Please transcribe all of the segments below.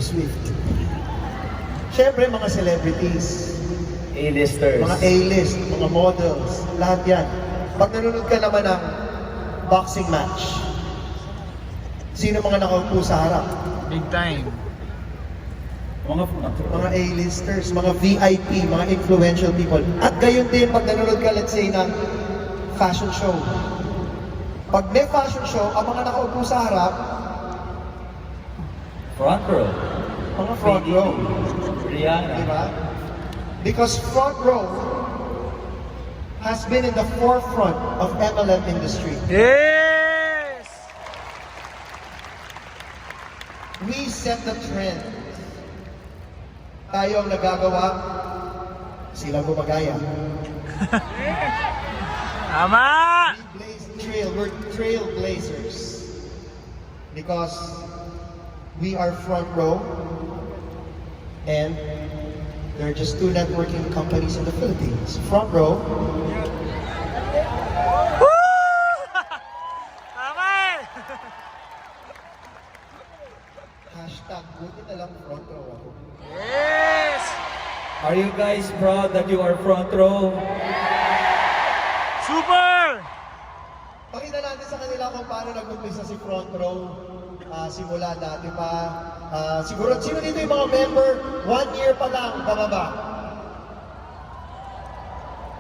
Swift. Siyempre, mga celebrities. A-listers. Mga A-list, mga models, lahat yan. Pag nanonood ka naman ng boxing match, sino mga nakaupo sa harap? Big time. Mga A-listers, mga VIP, mga influential people. At gayon din pag nanonood ka, let's say, ng fashion show. Pag may fashion show, ang mga nakaupo sa harap, Front row. mga front row. Rihanna. Diba? Because front row has been in the forefront of MLM industry. Yes! We set the trend. Tayo ang nagagawa, sila gumagaya. Tama! We blaze trail, we're trailblazers. Because we are front row and there are just 2 networking companies in the Philippines. Front row, Tama eh! hashtag buti na lang front row ako. Yes! Are you guys proud that you are front row? Super! Pakita natin sa kanila kung paano nag-umpisa si front row. Simula dati pa. Siguro, sino dito yung mga member? 1 year pa lang, bababa.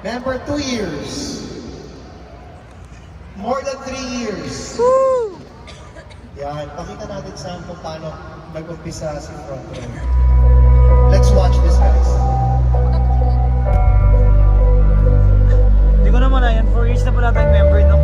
Member 2 years. More than 3 years. Woo! Yan, pakita natin sa kung paano nag-umpisa si front row. Let's watch this, guys. Hindi ko naman na yan. 4 years na pala tayong member, no?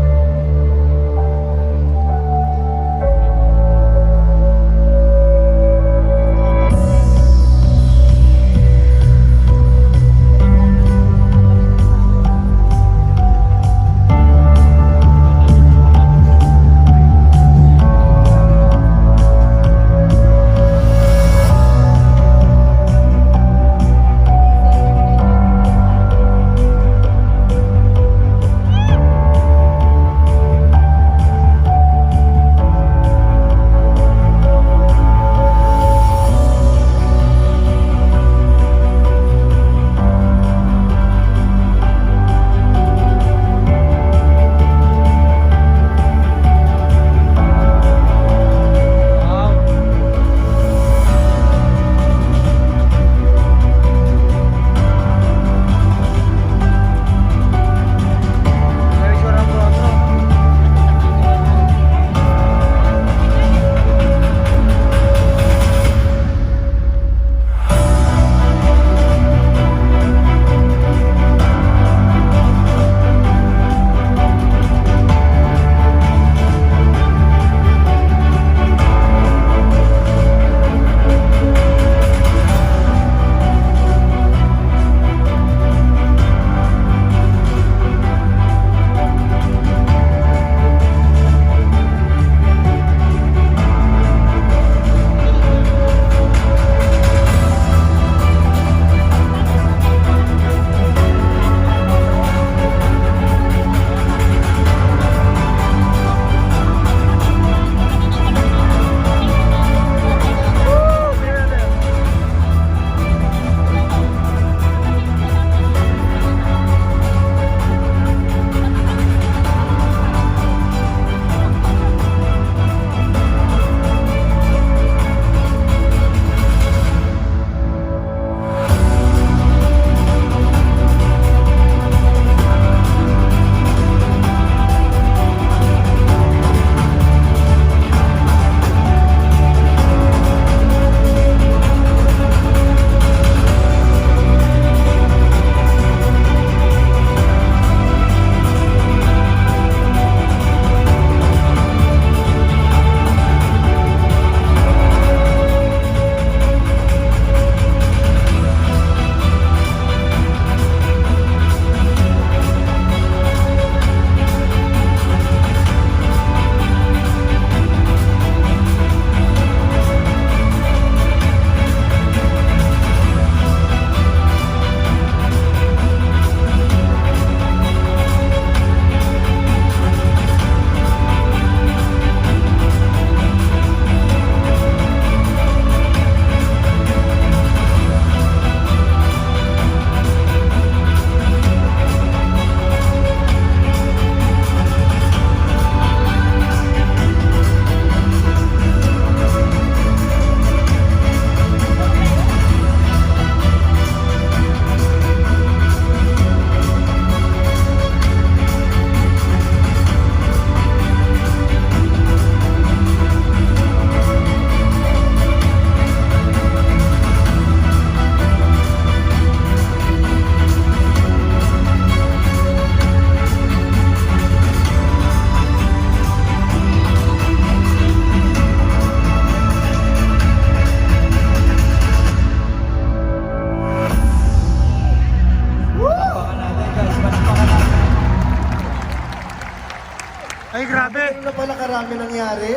karami nangyari.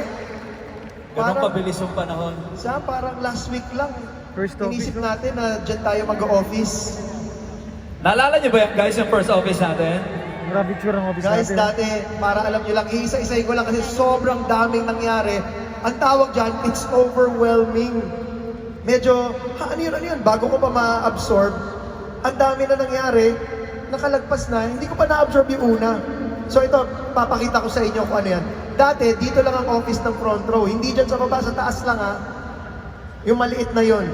Ganun kabilis yung panahon. Parang last week lang. First office, Inisip no? natin na dyan tayo mag-office. Naalala niyo ba yan guys, yung first office natin? Grabe tsura ng office Guys, natin. dati, para alam nyo lang, iisa-isahin ko lang kasi sobrang daming nangyari. Ang tawag dyan, it's overwhelming. Medyo, ano yun, bago ko pa ma-absorb, ang dami na nangyari, nakalagpas na, hindi ko pa na-absorb yung una. So ito, papakita ko sa inyo kung ano yan. Dati, dito lang ang office ng front row. Hindi dyan sa baba, sa taas lang ha. Yung maliit na yon.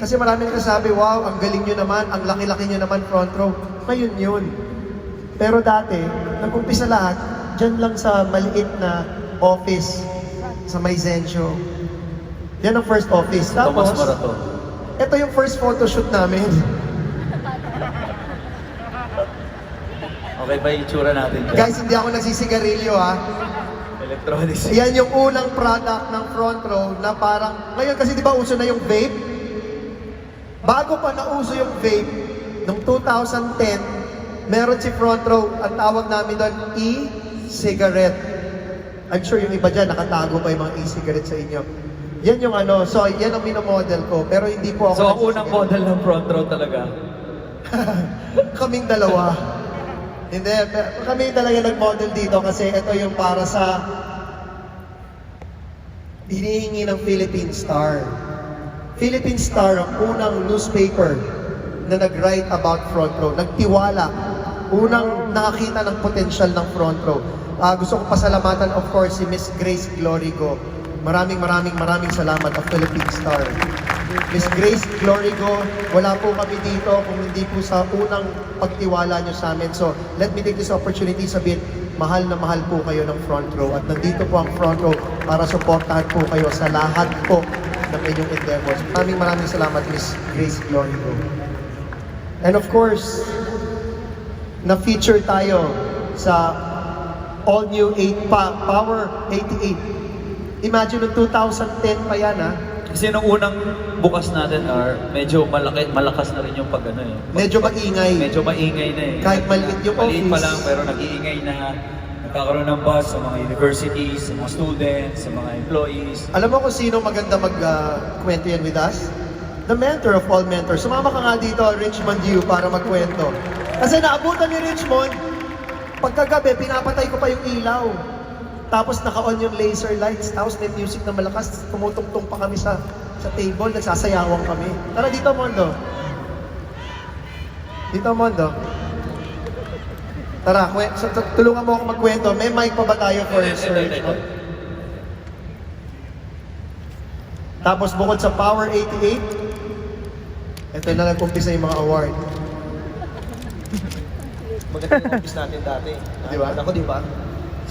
Kasi marami nagsasabi, wow, ang galing nyo naman, ang laki-laki nyo naman front row. Ngayon yun. Pero dati, nag-umpisa lahat, dyan lang sa maliit na office sa Maizencio. Yan ang first office. Thomas Tapos, Maraton. ito yung first photoshoot namin. Okay ba yung itsura natin dyan? Guys, hindi ako nagsisigarilyo ha. Electronics. Yan yung unang product ng front row na parang, ngayon kasi di ba uso na yung vape? Bago pa nauso yung vape, noong 2010, meron si front row, ang tawag namin doon, e-cigarette. I'm sure yung iba dyan, nakatago pa yung mga e-cigarette sa inyo. Yan yung ano, so yan ang minomodel ko, pero hindi po ako So ang unang model ng front row talaga. Kaming dalawa. Hindi, kami talaga nag-model dito kasi ito yung para sa hinihingi ng Philippine Star. Philippine Star ang unang newspaper na nag-write about front row. Nagtiwala. Unang nakakita ng potential ng front row. Gusto ko pasalamatan of course si Miss Grace Glorigo. Maraming salamat of Philippine Star. Miss Grace Glorigo, wala po kami dito kung hindi po sa unang pagtiwala nyo sa amin. So, let me take this opportunity sabihin, mahal na mahal po kayo ng front row. At nandito po ang front row para supportahan po kayo sa lahat po ng inyong endeavors. Maraming salamat, Miss Grace Glorigo. And of course, na-feature tayo sa all-new 8-pack, Power 88. Imagine noong 2010 pa yan ha. Kasi nung unang bukas natin, medyo malakas na rin yung pag ano eh. Medyo maingay. Medyo maingay na eh. Kahit maliit yung Maliit pa office. lang pero nag-iingay na. Nagkakaroon ng buzz sa mga universities, sa mga students, sa mga employees. Alam mo kung sino maganda magkwento yan with us? The mentor of all mentors. Sumama ka nga dito, Richmond U, para magkwento. Kasi naabutan ni Richmond, pagkagabi, pinapatay ko pa yung ilaw. Tapos naka-on yung laser lights, tapos may music na malakas, tumutungtong pa kami sa table, nagsasayawang kami. Tara dito, Mondo. Dito, Mondo. Tara, tulungan mo ako magkwento. May mic pa ba tayo for Sir Richmond? Tapos bukod sa Power 88, ito na nag-umpisa yung mga award. Maganda yung office natin dati. Di ba? Ako, di ba?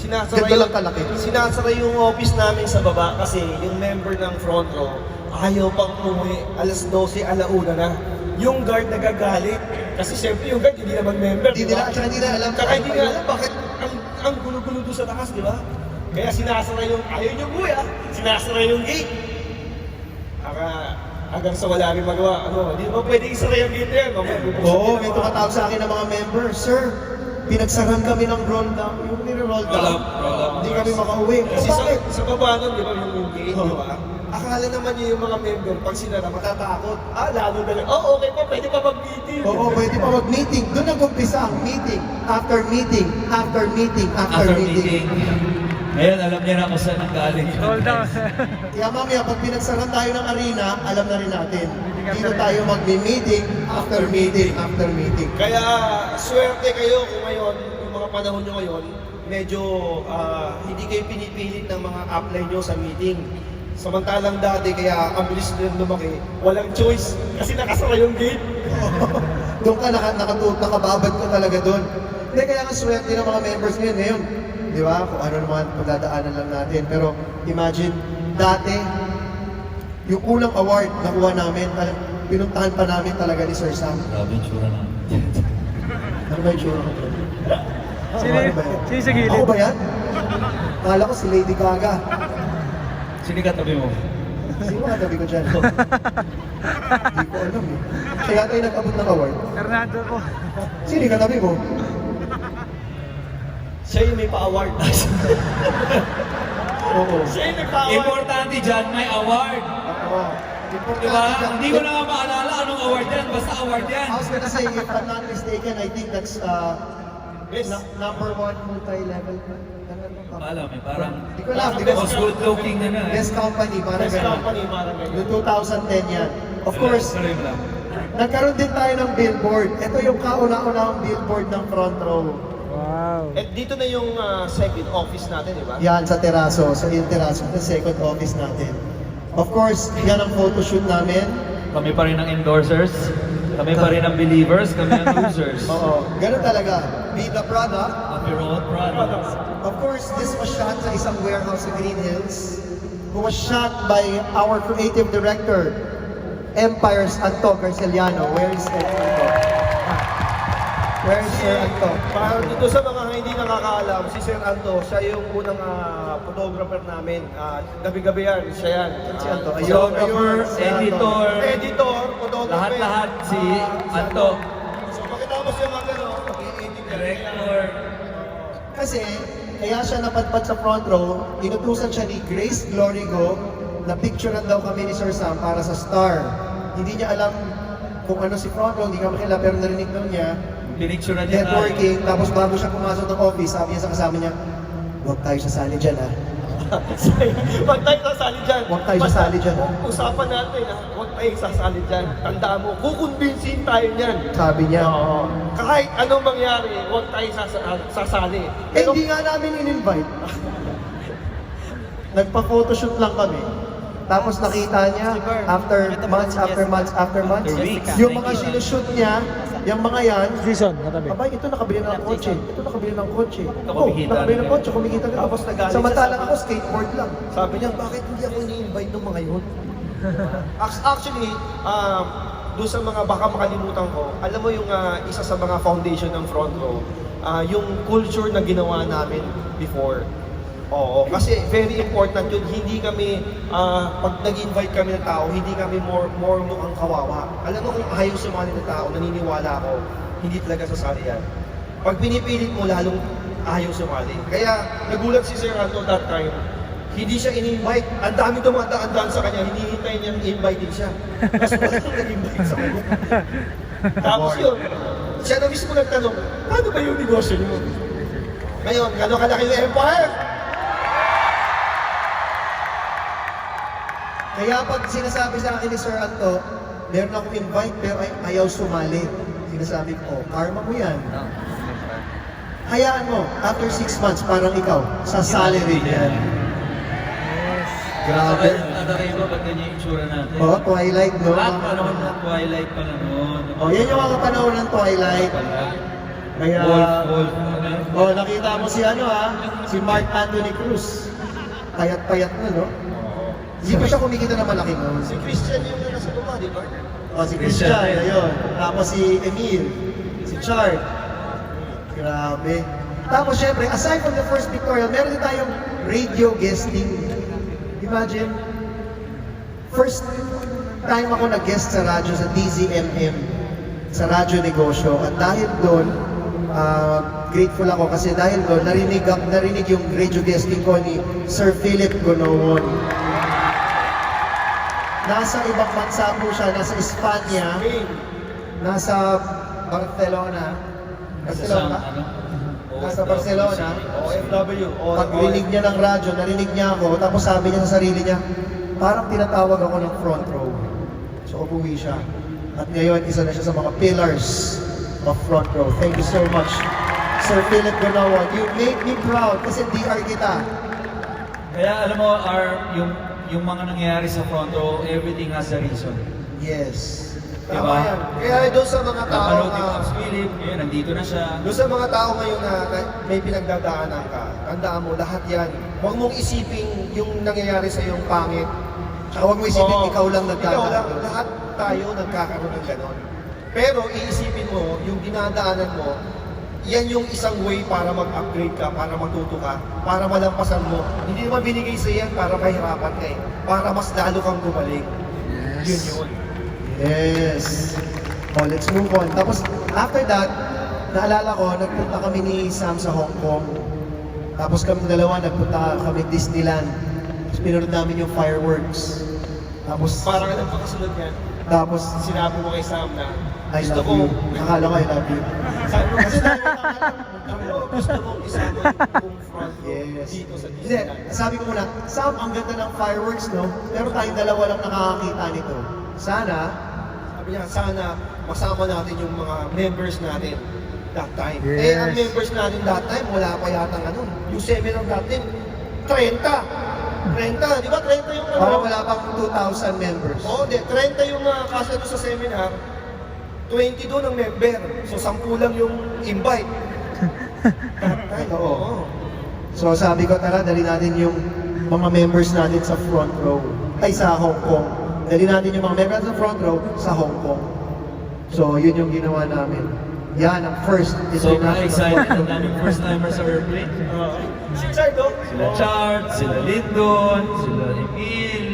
Ganda lang kalaki. Sinasara yung office namin sa baba kasi yung member ng front row ayaw pang umuwi. Alas 12, alauna na. Yung guard nagagalit. Kasi siyempre yung guard hindi naman member, Hindi di ba? nila, at saka hindi na alam. Tsaka hindi nga alam bakit ang gulo-gulo doon sa takas, di ba? Kaya sinasara yung, ayaw nyo umuwi sinasara yung gate. Hanggang sa wala rin magawa, di ba pwede isara yung gate yan? Oo, may tumatawag sa akin ng mga member, Sir, pinagsaran kami ng roll down. Yung nire-roll down, hindi kami makauwi. Kasi Bakit? sa baba nun, di ba, yung gate, Oo. di ba? Akala naman niyo yung mga member, pag sinara, matatakot. Lalo na lang, okay pa, pwede pa mag-meeting. Oo, pwede pa mag-meeting. Doon nag-umpisa ang meeting. After meeting, after meeting, after meeting. Ngayon, alam niya na kung saan ang galing yun. Hold down. Kaya mamaya, pag pinagsaran tayo ng arena, alam na rin natin. Dito tayo mag-meeting, after meeting, after meeting. Kaya, swerte kayo kung ngayon, yung mga panahon nyo ngayon, medyo hindi kayo pinipilit ng mga upline nyo sa meeting. Samantalang dati, kaya ang bilis nyo lumaki, walang choice kasi nakasara yung gate. Doon ka, nakababad ka talaga doon. Hindi, kaya nga swerte ng mga members ngayon. Di ba? Kung ano naman, pagdadaanan lang natin. Pero imagine, dati, yung unang award nakuha namin, pinuntahan pa namin talaga ni Sir Sam. Grabe yung tsura namin. Ano ba yung tsura ko? Sino sa gilid? Ako ba yan? Kala ko si Lady Gaga. Sino katabi mo? Sino katabi ko dyan? Hindi ko alam eh. Kaya tayo nag-abot ng award. Fernando po. Sino katabi mo? Siya yung may pa-award. Oo. Siya yung nagpa-award. Importante dyan, may award. Oo. Importante Diba? dyan. Hindi ko na nga maalala anong award yan. Basta award yan. I was gonna say, if I'm not mistaken, I think that's number one multi-level. Alam eh, parang Hindi ko alam. most good looking na na eh. Best company, parang Best gano'n. company, parang ganyan. Noong 2010 yan. Of course, Sorry mo lang. nagkaroon din tayo ng billboard. Ito yung kauna-unahang billboard ng front row. Wow. At dito na yung second office natin, di ba? Yan sa Teraso. So yung Teraso, the second office natin. Of course, yan ang photoshoot namin. Kami pa rin ang endorsers. Kami pa rin ang believers. Kami ang losers. Oo, ganun talaga. Be the product. Of your own products. Of course, this was shot sa isang warehouse sa Green Hills, who was shot by our creative director, Empire's Anto Garceliano. Where is Anto? Where is Sir Anto? Para dito sa mga hindi nakakaalam, si Sir Anto, siya yung unang photographer namin. Gabi-gabi yan, siya yan. Si Anto. Photographer, editor, Editor, photographer. lahat-lahat si Anto. So pakitapos yung mga gano'n, pag-i-edit Director. Kasi, kaya siya napadpad sa front row, inutusan siya ni Grace Glorigo na picturean daw kami ni Sir Sam para sa Star. Hindi niya alam kung ano si front row, hindi ka makilala, pero narinig daw niya, Pinicture na niya tayo. networking, tapos bago siya pumasok ng office, sabi niya sa kasama niya, huwag tayo sasali dyan ha. Huwag tayo sasali dyan. Huwag tayo sasali dyan. Usapan natin, huwag tayo sasali dyan. Tandaan mo, kukumbinsin tayo niyan. Sabi niya. Oo. Kahit anong mangyari, huwag tayo sasali. Eh, hindi nga namin in-invite. Nagpa-photoshoot lang kami. Tapos nakita niya, after months, weeks. yung mga sinushoot niya, yung mga yan, Season, katabi. abay, ito nakabili ng kotse. Ito nakabili ng kotse. kumikita nakabili ng na. kotse, kumikita na. Tapos nagalit Samantalang siya, ako, skateboard lang. Sabi niya, bakit hindi ako ini-invite ng mga yun? Actually, doon sa mga baka makalimutan ko, alam mo yung isa sa mga foundation ng front row, yung culture na ginawa namin before. Oo, kasi very important yun. Hindi kami, pag nag-invite kami ng tao, hindi kami more mukhang kawawa. Alam mo kung ayaw sumali ng tao, naniniwala ako, hindi talaga sasali yan. Pag pinipilit mo, lalong ayaw sumali. Kaya nagulat si Sir Anto that time, hindi siya in-invite. Ang dami dumadaan sa kanya, hinihintay niya invite din siya. Mas walang nag-invite sa kanya. Tapos yun, siya na mismo nagtanong, paano ba yung negosyo niyo? Ngayon, gano'ng kalaki yung empire? Kaya pag sinasabi sa akin ni Sir Anto, meron akong invite pero ayaw sumali. Sinasabi ko, oh, karma mo yan. Hayaan mo, after 6 months, parang ikaw, sasali rin yan. Grabe. Natakay ba ba't ganyan yung itsura natin? Oh, Twilight, no? Lahat pa naman ng Twilight pa na noon. Oh, yan yung mga panahon ng Twilight. Kaya, Wolf. oh, nakita mo si ano ha, si Mark Anthony Cruz. Payat-payat na, no? Hindi pa siya kumikita na malaki noon. Si Christian yung nasa baba, di ba? Oh, si Christian, ayun. Tapos si Emil, si Chard. Grabe. Tapos syempre, aside from the first pictorial, meron din tayong radio guesting. Imagine, first time ako nag-guest sa radyo sa DZMM, sa Radyo Negosyo. At dahil doon, grateful ako kasi dahil doon, narinig yung radio guesting ko ni Sir Philip Gonowon. Nasa ibang bansa po siya, nasa Espanya, Spain. nasa Barcelona. Barcelona? Nasa Barcelona. OFW. Pag-rinig niya ng radyo, narinig niya ako, tapos sabi niya sa sarili niya, parang tinatawag ako ng front row. So umuwi siya. At ngayon, isa na siya sa mga pillars of front row. Thank you so much, Sir Philip Gonowon. You made me proud kasi DR kita. Kaya alam mo, yung mga nangyayari sa front row, everything has a reason. Yes. Tama yan. Kaya doon sa mga tao Napanood yung na... Pops Philip, yun, nandito na siya. Doon sa mga tao ngayon na may pinagdadaanan ka, tandaan mo, lahat yan. Huwag mong isipin yung nangyayari sa iyong pangit. Tsaka huwag mo isipin, Oo. ikaw lang Ikaw lang, nagkakaroon. lahat tayo nagkakaroon ng ganon. Pero iisipin mo, yung dinadaanan mo, yan yung isang way para mag-upgrade ka, para matuto ka, para malampasan mo. Hindi naman binigay sa yan para mahirapan ka eh. Para mas lalo kang gumaling. Yun yun. Yes. Oh, let's move on. Tapos, after that, naalala ko, nagpunta kami ni Sam sa Hong Kong. Tapos kami dalawa, nagpunta kami Disneyland. Tapos pinanood namin yung fireworks. Tapos, Parang nagpakasunod yan. tapos, Sinabi mo kay Sam na I gusto love ko, you. Akala ko I love you. sabi mo kasi gusto mong isama yung front row Yes. dito sa Hindi, Disneyland. sabi ko muna, Sam, ang ganda ng fireworks, no? Pero tayong dalawa lang nakakakita nito. Sana, Sabi niya, sana masama natin yung mga members natin that time. Yes. Eh, ang members natin that time, wala pa yata ano. Yung seminar natin, 30. 30, di ba? 30 yung ano. parang wala pang 2,000 members. Oo, hindi. 30 yung kasya doon sa seminar. 20 doon ang member. So, 10 lang yung invite. Ay, oo. So sabi ko, tara, dali natin yung mga members natin sa front row. Ay, sa Hong Kong. Dali natin yung mga members sa front row sa Hong Kong. So, yun yung ginawa namin. Yan, ang first So, international excited. front Ang row. daming first timers sa airplane. Si Chardo. Sila Chart, sila Lyndon, sila Emil,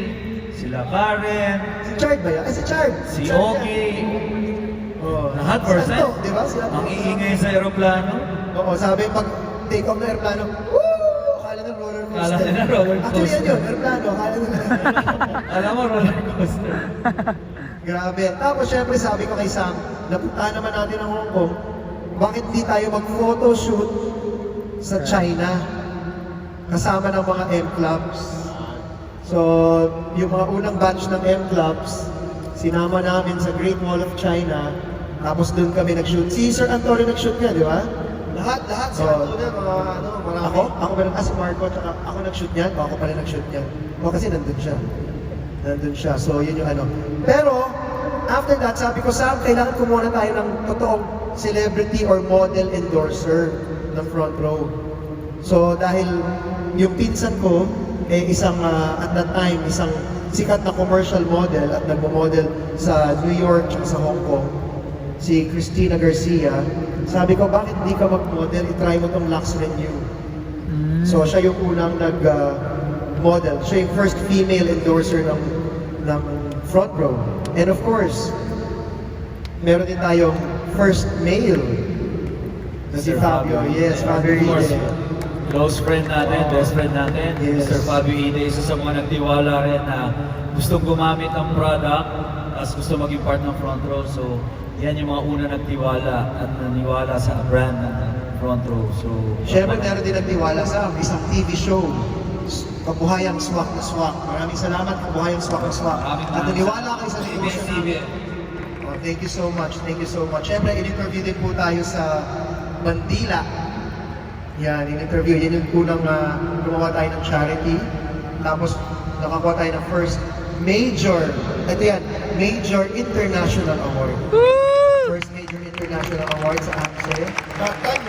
sila Karen, Si Chard ba yan? Ay, si Chard! si Chard Ogie. Oh. Lahat first Saan to? time. Di ba? Sila Ang iingay sa aeroplano. Oo, sabi pag take off na aeroplano, woo! Akala na roller coaster. Akala nila roller Actually, yan coaster. yun, aeroplano. Akala nila. Alam mo, roller coaster. Grabe. Tapos syempre sabi ko kay Sam, napuntahan naman natin ang Hong Kong, bakit di tayo mag-photoshoot sa China? Kasama ng mga M-Clubs. So, yung mga unang batch ng M-Clubs, sinama namin sa Great Wall of China, tapos doon kami nag-shoot. Si Sir Antonio nag-shoot nga, di ba? Lahat, si Oo. Artuna, mga ano, marami. Ako? Ako ba si Marco, tsaka ako nag-shoot niyan, o ako pala nag-shoot niyan. O kasi nandun siya. Nandun siya. So, yun yung ano. Pero, after that, sabi ko, Sam, kailangan kumuha tayo ng totoong celebrity or model endorser ng front row. So, dahil yung pinsan ko, isang, at that time, isang sikat na commercial model at nagmo-model sa New York at sa Hong Kong, si Christina Garcia. Sabi ko, bakit di ka mag-model? I-try mo tong Lux Renew. So, siya yung unang nag-model. Siya yung first female endorser ng front row. And of course, meron din tayong first male na si Sir Fabio. Yes, Fabio Of course, Ide. close friend natin, best friend natin, Yes. Mr. Fabio Ide, isa sa mga nagtiwala rin na gustong gumamit ng product as gusto maging part ng front row. So, yan yung mga una nagtiwala at naniwala sa brand ng front row. So, Siyempre, meron din nagtiwala sa isang TV show. Kabuhayang Swak na Swak. Maraming salamat, Kabuhayang Swak na Swak. At naniwala kayo sa negosyo namin. Oh, thank you so much, thank you so much. Siyempre, in-interview din po tayo sa Mandila. Yan, in-interview. Yan yung unang gumawa tayo ng charity. Tapos, nakakuha tayo ng first major, ito yan, major international award. First major international award sa AMSE. That time,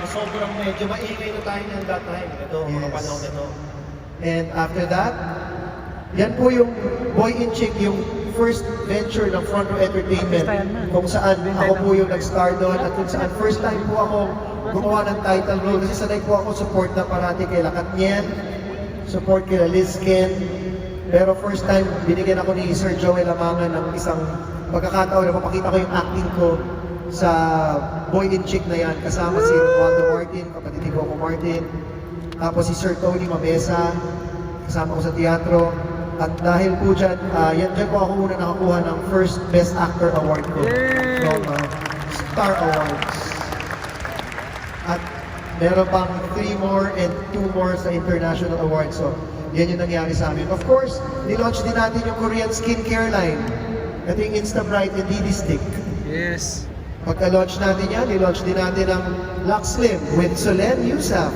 sobrang medyo maingay na tayo ng that time. Ito, mga Yes. panahon nito. And after that, yan po yung Boy in Chick, yung first venture ng Front Row Entertainment, kung saan ako po yung nag-star doon at kung saan first time po ako gumawa ng title role kasi sanay po ako support na parati kay Lakatniel, support kay Liz Ken, pero first time binigyan ako ni Sir Joel Amangan ng isang pagkakataon na mapakita ko yung acting ko sa Boy in Chick na yan, kasama si Waldo Martin, kapatid ni Coco Martin, tapos si Sir Tony Mabesa, kasama ko sa teatro. At dahil po dyan, dyan po ako muna nakakuha ng first Best Actor Award ko from Star Awards. At meron pang 3 more and 2 more sa international awards. So, yan yung nangyari sa amin. Of course, nilaunch din natin yung Korean skincare line. Ito yung Instabright and DD Stick. Yes. Pagka-launch natin yan, nilaunch din natin ang Lux Slim with Solen Yusaf.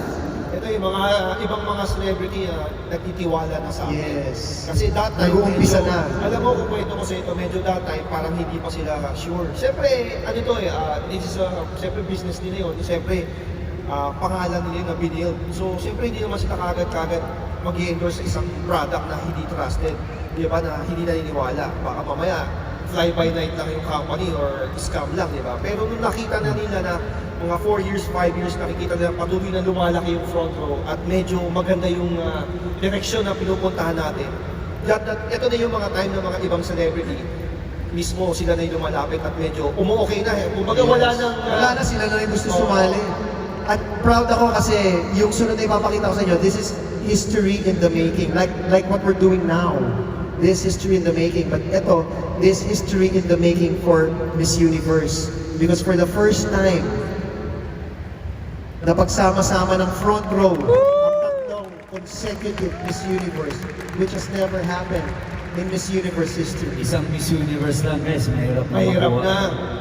Ito yung mga ibang mga celebrity na nagtitiwala na sa akin. Yes. Kasi that time, Nag-uumpisa medyo- na. Alam mo kung kwento ko sa ito, medyo that time, parang hindi pa sila sure. Siyempre, ano ito this is siyempre business nila yun. Siyempre, pangalan nila yung na-build. So, siyempre, hindi naman sila kagad-kagad mag-endorse sa isang product na hindi trusted. Di ba, na hindi naniniwala. Baka mamaya, fly-by-night lang yung company or scam lang, di ba? Pero nung nakita na nila na mga 4 years, 5 years, nakikita nila patuloy na lumalaki yung front row at medyo maganda yung direksyon na pinupuntahan natin. Ito na yung mga time ng mga ibang celebrity. Mismo sila na yung lumalapit at medyo umuokay na. Kumbaga wala nang... Wala na sila na rin gusto Oo. sumali. at proud ako kasi yung sunod na ipapakita ko sa inyo, this is history in the making. Like what we're doing now. This history in the making. But ito, this history in the making for Miss Universe. Because for the first time, na pagsama-sama ng front row, ang tatlong consecutive Miss Universe, which has never happened in Miss Universe history. Isang Miss Universe lang guys, mahirap na Mahirap makuha. na.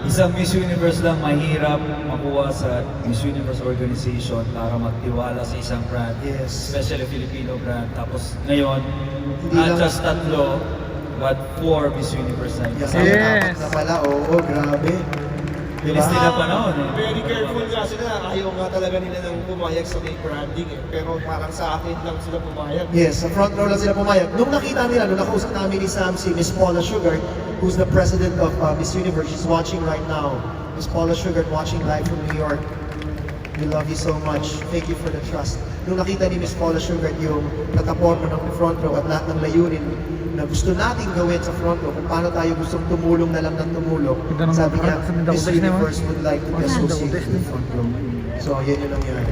Isang Miss Universe lang mahirap makuha sa Miss Universe organization para magtiwala sa isang brand. Yes. Especially Filipino brand. Tapos ngayon, Hindi not lang- just tatlo, but 4 Miss Universe na. Yes. Yes. Na pala, oo, grabe. Bilis nila panahon eh. Very careful nga sila. Ayaw nga talaga nila ng pumayag sa may branding eh. Pero parang sa akin lang sila pumayag. Yes, sa front row lang sila pumayag. Nung nakita nila, nung nakausap namin ni Sam, si Miss Paula Sugar, who's the president of Miss Universe, she's watching right now. Miss Paula Sugar watching live from New York. We love you so much. Thank you for the trust. Nung nakita ni Miss Paula Sugar yung plataforma ng front row at lahat ng layunin na gusto nating gawin sa front row, kung paano tayo gustong tumulong na lang ng tumulong, Ganda ng sabi niya, mga product sa Miss Dakotas na yun. Universe would like to be associated with the front row. So, yan yung nangyari.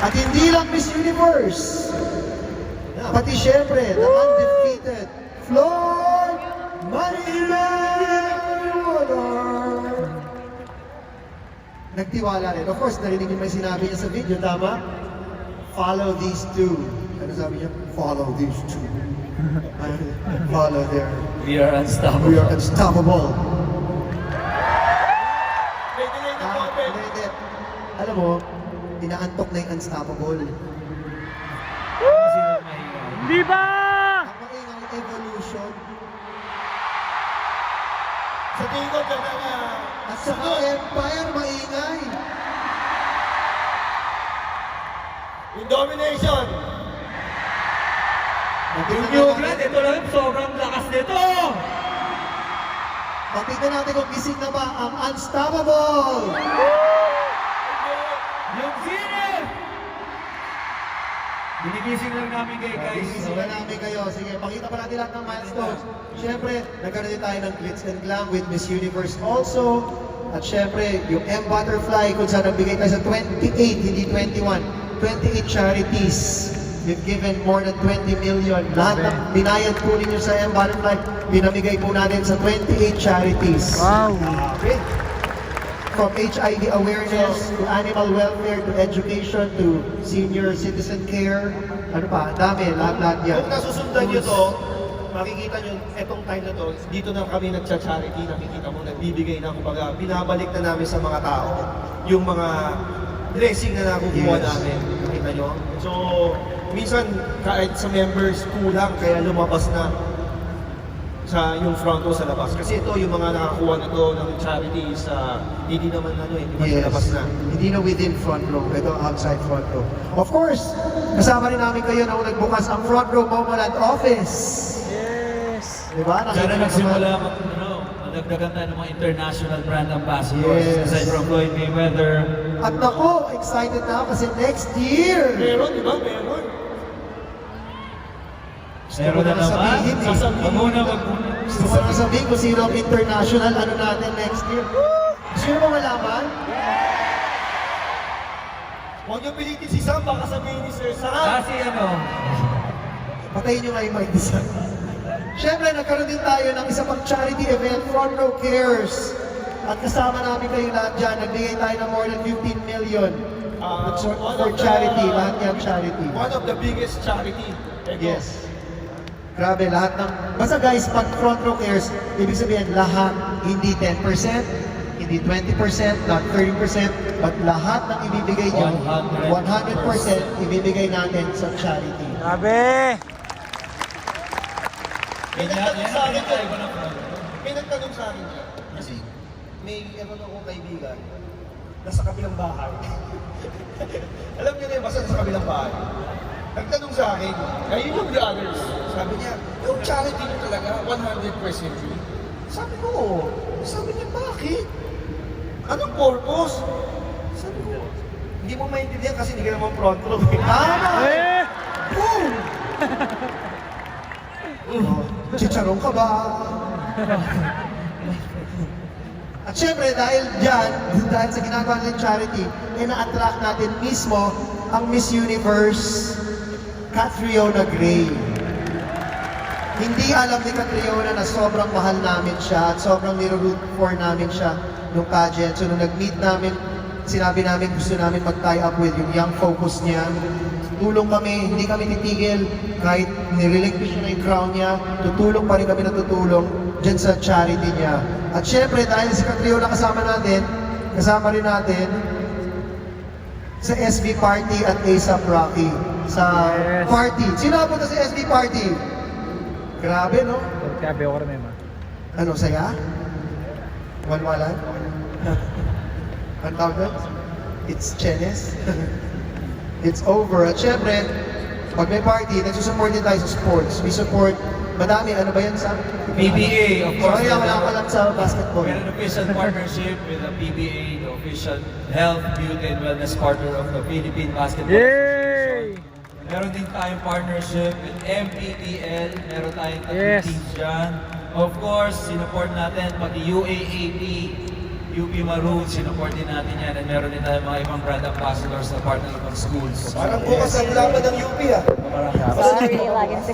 At hindi lang Miss Universe, pati syempre, the undefeated Floyd Mayweather. Nagtiwala rin. Of course, narinig niyo may sinabi niya sa video, tama? Follow these two. Ano sabi niya? Follow these two. Follow their... We are unstoppable. We are unstoppable. May delay na po, Ben. Hindi. Alam mo, inaantok na yung unstoppable. Sino mahirap? Di ba? Ang maingay evolution. Sa tingin ko, dyan na At saka Empire, maingay. yung domination. Yung New Blood, ito lang sobrang lakas nito! Tingnan natin kung gising na ba ang unstoppable. Yung sino! Binigising lang namin kayo guys. Gising na namin kayo. Sige, pakita pa natin lahat ng milestones. Siyempre, nagkaroon din tayo ng glitz and glam with Miss Universe also. At siyempre, yung M Butterfly kung saan nagbigay tayo sa 28, hindi 21. 28 charities. We've given more than 20 million. Lahat ng binayad po ninyo sa M Butterfly, pinamigay po natin sa 28 charities. Wow. Okay. From HIV awareness to animal welfare to education to senior citizen care. Ano pa? Ang dami. Lahat-lahat yan. Kung nasusundan nyo to, makikita nyo, etong time na to, dito na kami nagcha-charity, nakikita mo, nagbibigay na, kumbaga, binabalik na namin sa mga tao yung mga blessing na nakukuha Yes. namin. Nakita nyo? So, minsan, kahit sa members, kulang, kaya lumabas na sa yung front row sa labas. Kasi ito, yung mga nakakuha na to ng charity sa hindi naman hindi sa Yes. labas na. Hindi na within front row. Ito outside front row. Of course, kasama rin namin kayo na nagbukas ang front row Momoland office. Yes. Diba? Sana Nakita nagsimula naman. madagdagan tayo ng mga international brand ambassadors. Yes. Aside from Floyd Mayweather. At ako, excited na ako kasi next year. Meron, di ba? Meron. Meron na naman. sabihin eh. Wag muna, wag muna. Gusto ko na sabihin kung sino ang international ano natin next year. Gusto nyo ba malaman? Huwag niyo pilitin si Sam, baka sabihin ni Sir Sam. Kasi ano, Patayin nyo nga yung mic isa. Siyempre, nagkaroon din tayo ng isa pang charity event, Front Row Cares. At kasama namin kayo lahat dyan. Nagbigay tayo ng more than 15 million for charity. Lahat yan charity. One of the biggest charity. Eko. Yes. Grabe, lahat ng... Basta guys, pag Front Row Cares, ibig sabihin lahat, hindi 10%, hindi 20%, not 30%, but lahat ng ibibigay nyo, 100% ibibigay natin sa charity. Grabe. May yan nagtanong sa akin tayo dyan. na front. May nagtanong sa akin dyan. Kasi may akong kaibigan nasa kabilang bahay. Alam niyo na yun, basta nasa kabilang bahay. Nagtanong sa akin, kayo yung the others. Sabi niya, yung charity niyo talaga, 100% free. Sabi ko, oo. Sabi niya, bakit? Anong purpose? Sabi ko, hindi mo maintindihan kasi hindi ka naman front row. Tama! Eh. Boom! Chicharong ka ba? At syempre, dahil dyan, dahil sa ginagawa natin charity, na-attract natin mismo ang Miss Universe, Catriona Gray. Hindi alam ni Catriona na sobrang mahal namin siya at sobrang niro-root for namin siya nung pageant. So nung nag-meet namin, sinabi namin gusto namin mag-tie up with yung young focus niya. Tulong kami, hindi kami titigil kahit nirelinquish na yung crown niya, tutulong pa rin kami natutulong dyan sa charity niya. At syempre, dahil si Catriona kasama rin natin sa SB Party at ASAP Rocky sa Yes. party. Sino napunta sa SB Party? Grabe, no? Grabe ako rin, Ano, saya? Walwalan? Ang tawag doon? It's chenes? It's over. At syempre, pag may party, nagsusupport din tayo sa sports. We support, madami, ano ba yan, Sam? PBA, of course. Sorry, wala ko alam sa basketball. We're an official partnership with the PBA, the official health, beauty, and wellness partner of the Philippine Basketball Yay! Association. Meron din tayong partnership with MPBL. Meron tayong Yes. teams dyan. Of course, sinupport natin pati UAAP, UP Maroon, sinupport din natin yan. And meron din tayong mga ibang brand ambassadors na partner ng schools. Parang bukas ang laban ng UP ah. Sorry, laging sa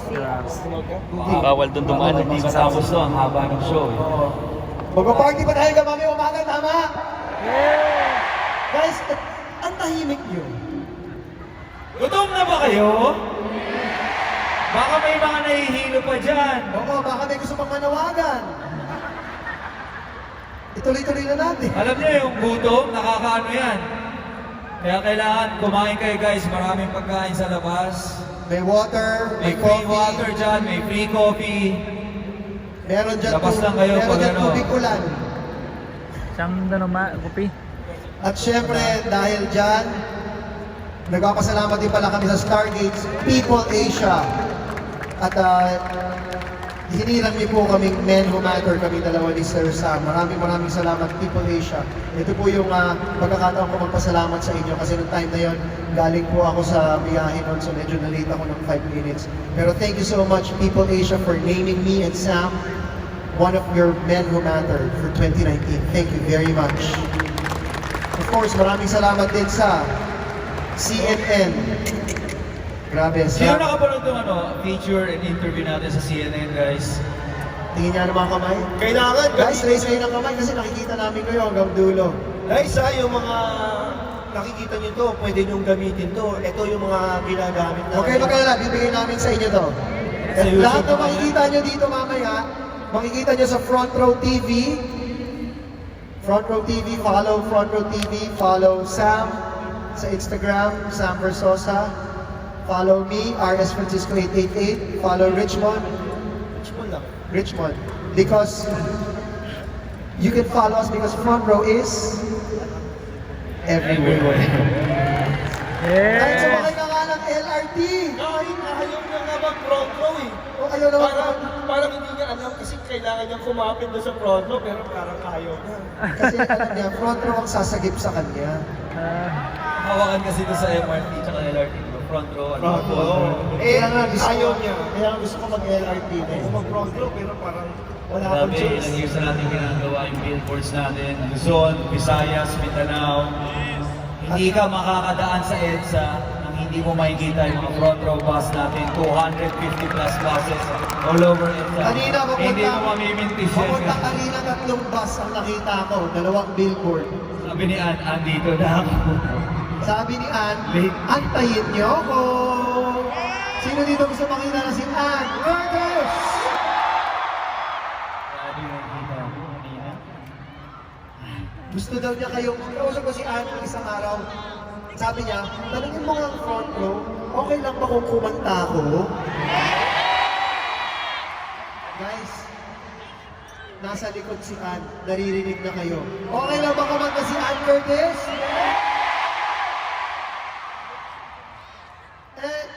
Bawal doon dumaan. Hindi matapos to, ang haba ng show. Magpa-party pa tayo gamami umaga, tama? Guys, ang tahimik nyo. Gutom na ba kayo? Baka may mga nahihilo pa dyan. Oo, baka may gusto pang manawagan. Ituloy-tuloy na natin. Alam niyo yung gutom, nakakaano yan. Kaya kailangan kumain kayo guys, maraming pagkain sa labas. May water, May free water dyan, may free coffee. Meron dyan, Labas lang kayo meron pag dyan ano. tubig ulan. Siyang kupi. At syempre, dahil dyan, nagpapasalamat din pala kami sa Stargates, People Asia. At hiniram niyo po kaming Men Who Matter, kami dalawa ni Sir Sam. Maraming salamat, People Asia. Ito po yung pagkakataon ko magpasalamat sa inyo kasi noong time na yon, galing po ako sa biyahe noon, so medyo na-late ako ng 5 minutes. Pero thank you so much, People Asia, for naming me and Sam one of your Men Who Matter for 2019. Thank you very much. Of course, maraming salamat din sa CNN. Grabe, Sino sa nakapanood ng feature and interview natin sa CNN guys? tingin niya ng mga kamay. Kailangan, Guys, raise kayo ng kamay kasi nakikita namin kayo hanggang dulo. guys yung mga nakikita nyo to, pwede nyo gamitin to. Ito yung mga ginagamit na. Okay, magkalala, bibigyan namin sa inyo to. Sa YouTube Lahat na naman makikita nyo dito mamaya, makikita nyo sa Front Row TV. Front Row TV, follow Front Row TV, follow Sam sa Instagram, Sam Versosa. Follow me, RS Francisco 888. Follow Richmond, Richmond. Because you can follow us because Front Row is everywhere. Kahit sumakay ka nga ng LRT. Kahit ayaw niya nga mag-front row eh. O ayaw naman. Parang hindi niya alam kasi kailangan niya kumapit doon sa front row pero parang ayaw niya. Kasi alam niya, front row ang sasagip sa kanya. Hawakan kasi ito sa MRT tsaka LRT. Front row, Front row. Kaya nga gusto ayaw ko, niya. Kaya nga gusto ko mag-LRT na Ayaw eh. mag-front row pero parang wala akong Grabe, choice. ilang years na natin ginagawa yung billboards natin. Luzon, Visayas, Mindanao. Hindi ka makakadaan sa EDSA nang hindi mo makikita yung mga front row bus natin. 250 plus buses all over EDSA. Kanina, Hindi mo mamimintis yan. papunta kanina 3 bus ang nakita ko, 2 billboard. Sabi ni Ann, andito na ako. Sabi ni Ann, Late. antayin niyo ako. Sino dito gusto makita na si Ann? Curtis! Grabe yung nakikita ko kanina. Gusto daw niya kayong, kausap ko si Ann isang araw. Sabi niya, tanungin mo nga ang front row, okay lang ba kung kumanta ako? Guys, nasa likod si Ann, naririnig na kayo. Okay lang ba kumanta si Ann Curtis?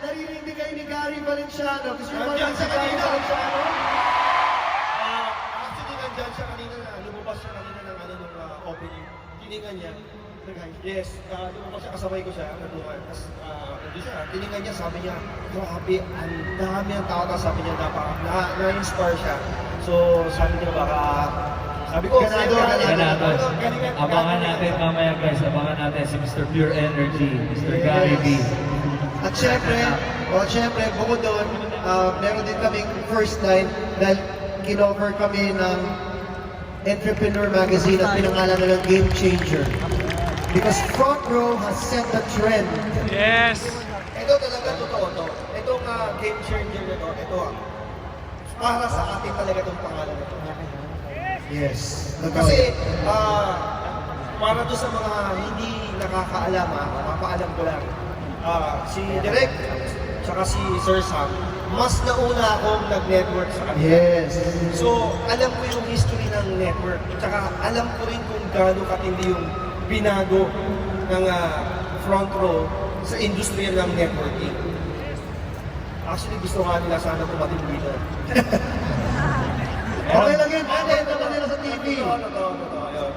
Naririnig din kayo ni Gary Valenciano. Gusto nyo Nandiyan kumanta si siya Gary kanina. Valenciano? Actually, nandyan siya kanina na lumabas siya kanina ng nung opening. Tiningan niya. Yes, lumabas siya, kasabay ko siya. Nandun siya, tiningan niya, sabi niya, grabe, ang dami ang tao. Tapos sabi niya, na-inspire siya. So, sabi niya, baka Sabi ko, Ganado. Ganado. galingan. Abangan natin mamaya guys, abangan natin si Mr. Pure Energy, Mr. Gary B. At syempre, bukod doon, meron din kaming first line dahil kinover kami ng Entrepreneur Magazine at pinangalan na ng Game Changer. Because Front Row has set the trend. Yes! Ito talaga totoo to. Itong game changer na to, ito para sa atin talaga itong pangalan na to. Yes. Kasi para to sa mga hindi nakakaalam, mapaalam ko lang. Si Direk, tsaka si Sir Sam, mas nauna akong nag-network sa kanila. Yes. So, alam ko yung history ng network. Tsaka alam ko rin kung gaano katindi yung binago ng Front Row sa industriya ng networking. Actually, gusto nga nila sana tumating dito. Okay lang yun, content naman nila sa TV. Totoo, yun.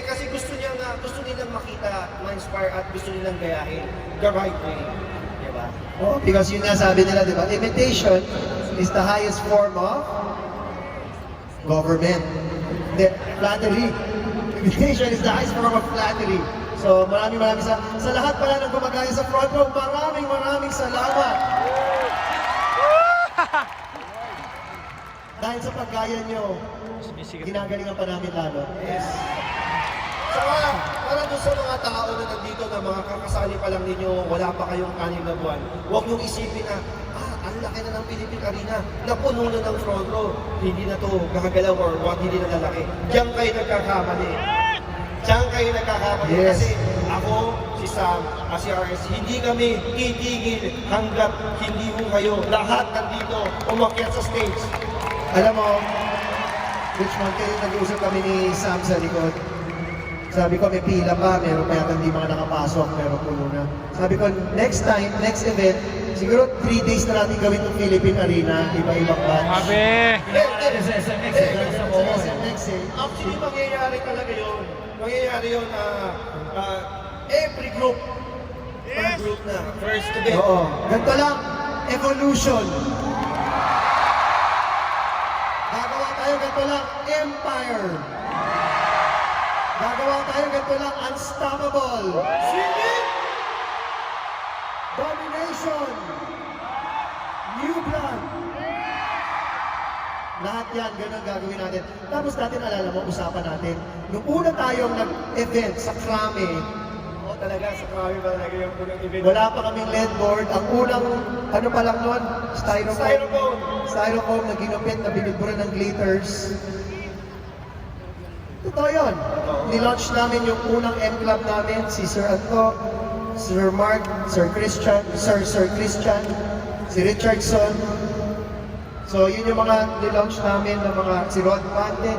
Kasi gusto nilang makita, ma-inspire at gusto nilang gayahin the right way. Diba? Oh, because yun nga sabi nila, di ba? Imitation is the highest form of government. Hindi, flattery. Imitation is the highest form of flattery. So maraming sa lahat pala ng gumagaya sa Front Row, maraming salamat. Dahil sa paggaya nyo, ginagalingan pa namin lalo. Yes. Saka, para doon sa mga tao na nandito na mga kakasali pa lang ninyo, wala pa kayong 6 na buwan, huwag niyong isipin na, ang laki na ng Philippine Arena, napuno na ng Front Row, hindi na to gagalaw or hindi na lalaki. Diyan kayo nagkakamali. Diyan kayo nagkakamali. Yes. Kasi ako, si Sam, si RS, hindi kami titigil hanggat hindi mo kayo lahat nandito umakyat sa stage. Alam mo, Richmond, kayo nag-uusap kami ni Sam sa likod. Sabi ko, may pila pa, meron pa yata hindi mga nakapasok, pero puno na. Sabi ko, next time, next event, siguro 3 days na natin gawin ng Philippine Arena, iba-ibang batch. Sabi! Sa SMX, sa Sa SMX eh. Actually, mangyayari talaga yun. Mangyayari yun every group. Per group na. First event. Oo. Ganito lang, evolution. Gagawa tayo ganito lang, empire. Gagawa tayo ganito lang, unstoppable. Singing! Domination. New blood. Lahat yan, ganun gagawin natin. Tapos natin, alala mo, usapan natin. Nung una tayong nag-event sa Krame, Oo talaga, sa Krabi ba talaga yung unang event? wala pa kaming LED board. Ang unang, ano pa lang nun? Styrofoam. Styrofoam na ginupit, na binigburan ng glitters. Totoo yun. Nilaunch namin yung unang M-Club namin, si Sir Anto, Sir Mark, Sir Christian, si Richardson. So yun yung mga nilaunch namin ng mga, si Rod Pante,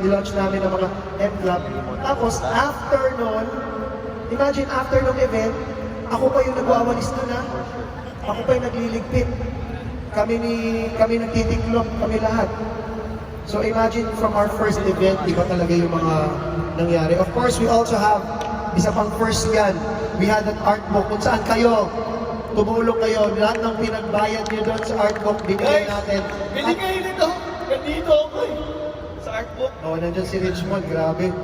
nilaunch namin ng mga M-Club. Tapos after nun, imagine after nung event, ako pa yung nagwawalis doon ha. Ako pa yung nagliligpit. Kami nagtitiklop, kami lahat. So imagine from our first event, iba talaga yung mga nangyari. Of course, we also have, isa pang first yan, we had an art book kung saan kayo, tumulong kayo, lahat ng pinagbayad nyo doon sa art book, binigay natin. Bili kayo nito. Nandito ako eh. Sa art book. Nandyan si Richmond, grabe.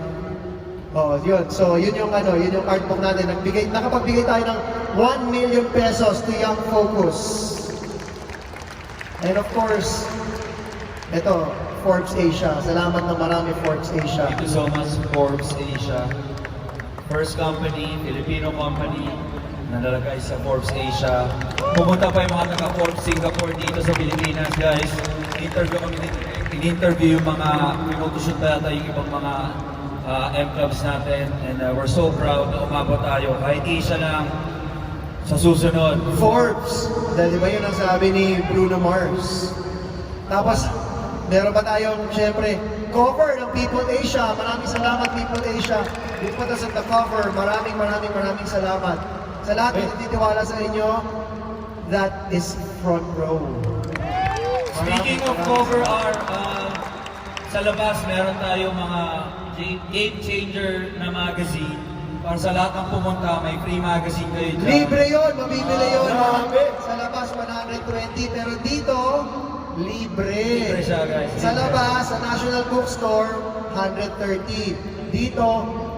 Yun. So, yun yung art book natin. Nakapagbigay tayo ng 1 million pesos to Young Focus. And of course, ito, Forbes Asia. Salamat na marami, Forbes Asia. Thank you so much, Forbes Asia. First company, Filipino company, na nalagay sa Forbes Asia. Pumunta pa yung mga taga-Forbes Singapore dito sa Pilipinas, guys. In-interview yung mga, pinutusyon pa yata yung ibang mga M-Clubs natin. And we're so proud na umabot tayo. Kahit Asia lang, sa susunod. Forbes. Dahil di ba yun ang sabi ni Bruno Mars? Tapos, meron pa tayong, syempre, cover ng People Asia. Maraming salamat, People Asia. You put us at the cover. Maraming salamat. Sa lahat na nagtitiwala sa inyo, that is Front Row. Speaking of cover art, sa labas meron tayo mga game changer na magazine. Para sa lahat ng pumunta, may free magazine kayo dyan. Libre yun, mabibili yun. Grabe. Sa labas, 120. Pero dito, Libre siya, guys. Sa labas, sa National Bookstore, 130. Dito,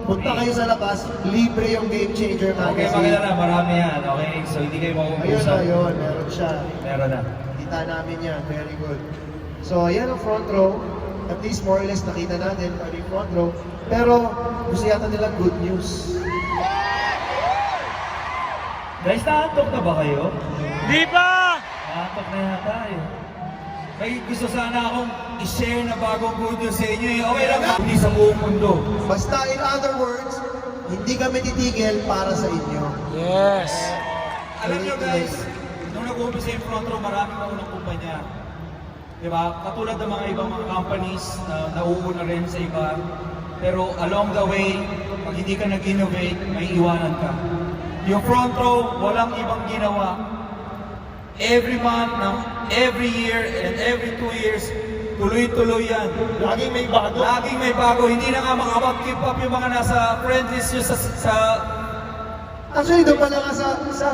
punta kayo sa labas, libre yung Game Changer Okay, magazine. makilala, marami yan. Okay, so hindi kayo Ayun, mauubusan. ayun, meron siya. Meron na. Kita namin yan, very good. So, ayan ang front row. At least more or less nakita natin ano yung front row. Pero, gusto yata nila good news. Guys, naantok na ba kayo? Di pa! Naantok na yata eh. May gusto sana akong i-share na bagong good news sa inyo eh. Okay lang ba? Hindi sa buong mundo. Basta, in other words, hindi kami titigil para sa inyo. Yes! Alam nyo guys, nung nag-umpisa yung front row, marami mga unang kumpanya. Diba? Katulad ng mga ibang mga companies na nauuna rin sa iba. Pero along the way, pag hindi ka nag-innovate, may iwanan ka. Yung front row, walang ibang ginawa. Every month, every year, and every 2 years, tuloy-tuloy yan. Laging may bago. Laging may bago. Hindi na nga makapag-keep up yung mga nasa friend list nyo sa Actually, doon pala nga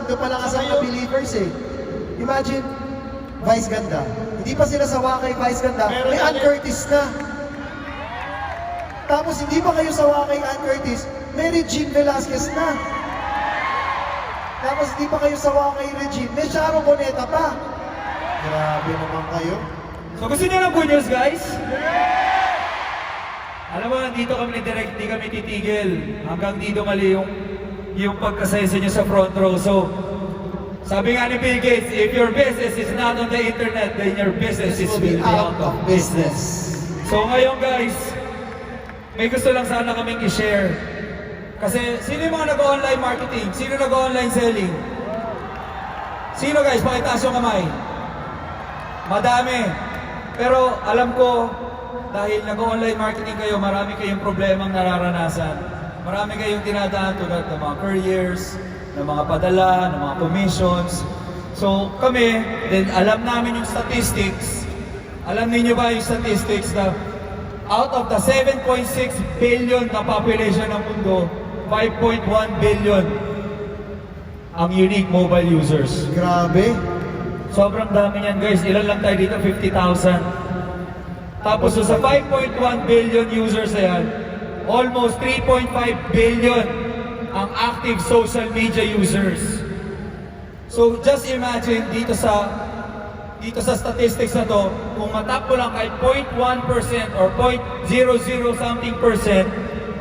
doon pala nga sa mga believers eh. Imagine, Vice Ganda. Hindi pa sila sa Wakay Vice Ganda, Meron may na Ann rin. Curtis na. Tapos hindi pa kayo sa Wakay Ann Curtis, may Regine Velasquez na. Tapos hindi pa kayo sa Wakay Regine, may Charo Boneta pa. Grabe naman kayo. So gusto niyo ng good news, guys? Alam mo, dito kami direct, di kami titigil. Hanggang dito mali yung pagkasaysa niyo sa front row. So, sabi nga ni Bill Gates, if your business is not on the internet, then your business is Will be out of business. So ngayon guys, may gusto lang sana kaming i-share. Kasi sino yung mga nag-online marketing? Sino nag-online selling? Sino guys? Pakitaas yung kamay. Madami. Pero alam ko, dahil nag-online marketing kayo, marami kayong problemang nararanasan. Marami kayong dinadaan tulad ng mga careers, ng mga padala, ng mga commissions. So kami, then alam namin yung statistics. Alam niyo ba yung statistics na out of the 7.6 billion na population ng mundo, 5.1 billion ang unique mobile users. Grabe. Sobrang dami niyan guys. Ilan lang tayo dito? 50,000. Tapos so sa 5.1 billion users na yan, almost 3.5 billion ang active social media users. So just imagine dito sa statistics na to, kung matap mo lang kahit 0.1% or 0.00 something percent,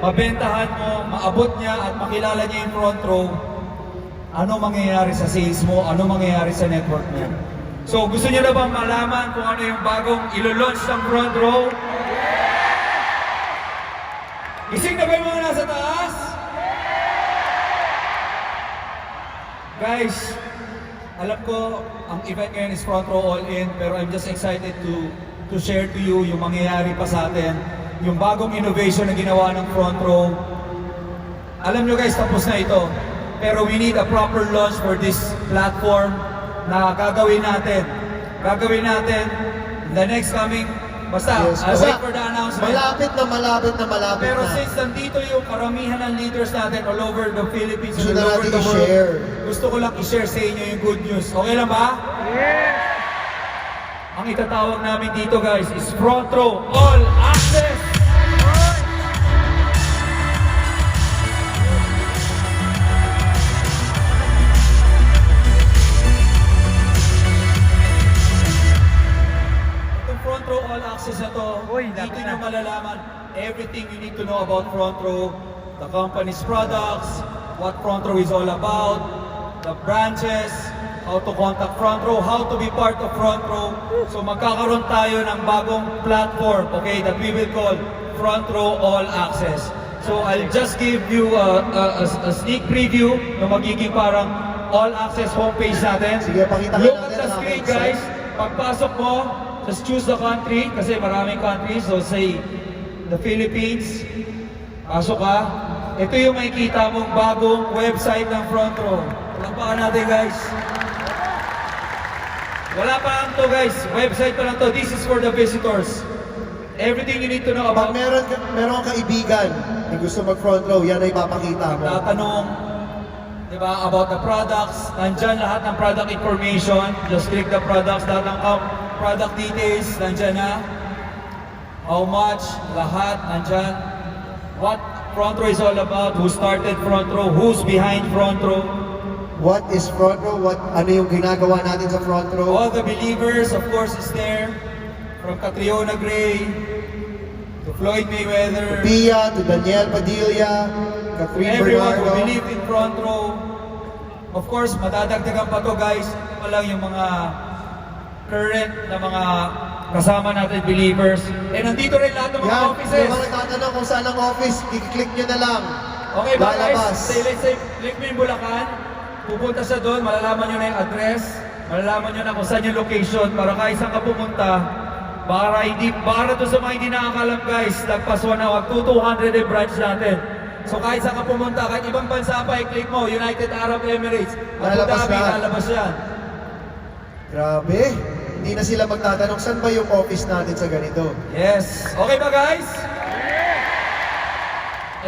mabentahan mo, maabot niya at makilala niya yung front row, ano mangyayari sa sales mo, ano mangyayari sa network niya. So gusto niyo na bang malaman kung ano yung bagong ilo-launch ng front row? Gising na ba yung mga nasa taas? Guys, alam ko, ang event ngayon is Front Row All In, pero I'm just excited to share to you yung mangyayari pa sa atin, yung bagong innovation na ginawa ng Front Row. Alam nyo guys, tapos na ito. Pero we need a proper launch for this platform na gagawin natin. Gagawin natin the next coming, basta, I'll wait for the announcement. Malapit na. Pero since nandito yung karamihan ng leaders natin all over the Philippines Gusto and na all over natin the i-share. world, gusto ko lang i-share sa inyo yung good news. Okay lang ba? Yes! Ang itatawag namin dito guys is Front Row All Access! Itong Front Row All Access na to, Uy, dito lapit nyo na. malalaman everything you need to know about Front Row, the company's products, what Front Row is all about, the branches, how to contact Front Row, how to be part of Front Row. So magkakaroon tayo ng bagong platform, okay, that we will call Front Row All Access. So I'll just give you a sneak preview na magiging parang All Access homepage natin. Sige, pakita Look natin at the ang screen aking guys. site. Pagpasok mo, just choose the country kasi maraming countries. So say, the Philippines. Pasok ka. Ito yung makikita mong bagong website ng Front Row. Palakpakan natin guys. Wala pa lang to guys. Website pa lang to. This is for the visitors. Everything you need to know Pag about. meron kang kaibigan na gusto mag-front row, yan ay ipapakita mo. Tatanong, di ba, about the products. Nandyan lahat ng product information. Just click the products. Lahat ng product details, nandyan na. How much, lahat, nandyan. What front row is all about, who started front row, who's behind front row. What is front row? Ano yung ginagawa natin sa front row? All the believers, of course, is there. From Catriona Gray to Floyd Mayweather. Pia, to Daniel Padilla, Catherine Everyone who Bernardo. believed in front row. Of course, madadagdagan pa to guys. Ito pa lang yung mga current na mga kasama natin believers. Eh, nandito rin lahat ng mga Yan, offices. yung mga nagtatanong kung saan ang office, i-click nyo na lang. Okay ba guys? Lalabas. Let's say, click mo yung Bulacan. Pupunta siya doon, malalaman nyo na yung address. Malalaman nyo na kung saan yung location para kahit saan ka pumunta. Para doon sa mga hindi nakakalam guys, lagpas 1 hour, 200 yung branch natin. So kahit saan ka pumunta, kahit ibang bansa pa, i-click mo, United Arab Emirates, Abu Lalabas Dhabi, lahat. lalabas yan. Grabe. Hindi na sila magtatanong, saan ba yung office natin sa ganito? Yes. Okay ba guys?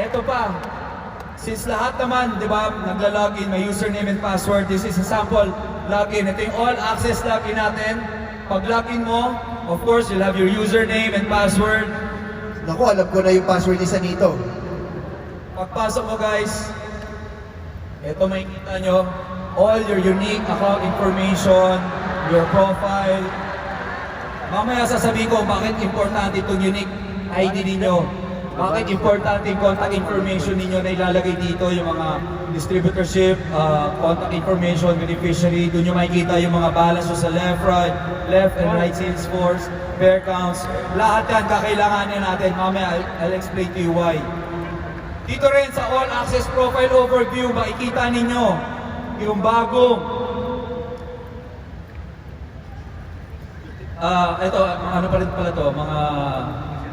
Eto pa. Since lahat naman, di ba, nagla-login, may username and password, this is a sample login. Ito yung all access login natin. Pag login mo, of course, you'll have your username and password. Naku, alam ko na yung password ni Sanito. Pagpasok mo guys, ito makikita nyo, all your unique account information, your profile. Mamaya sasabihin ko bakit importante itong unique ID ninyo. Bakit importante yung contact information ninyo na ilalagay dito, yung mga distributorship, contact information, beneficiary. Doon nyo makikita yung mga balance nyo sa left and right sales force, pair counts. Lahat yan kakailanganin natin. Mamaya I'll explain to you why. Dito rin sa All Access Profile Overview, makikita ninyo yung bagong ito, ano pa rin pala to, mga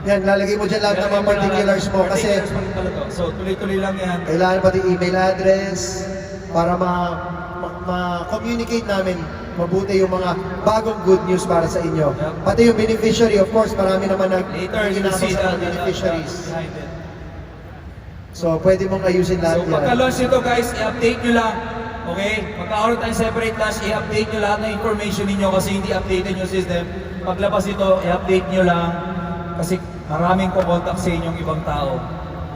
Yan, lalagay mo dyan lahat ng mga particulars mo kasi particulars pa rin pala to. So tuloy-tuloy lang yan. kailangan pati email address para ma-communicate namin mabuti yung mga bagong good news para sa inyo. Yep. Pati yung beneficiary, of course, marami naman Later you will ginagawa see sa that mga beneficiaries. behind it. So, pwede mong ayusin lahat So yan. pagka-launch nito guys, i-update nyo lang. Okay? Magkakaroon tayong separate launch, i-update nyo lahat ng information ninyo kasi hindi updated yung system. Paglabas ito, i-update nyo lang kasi maraming kukontak sa inyong ibang tao.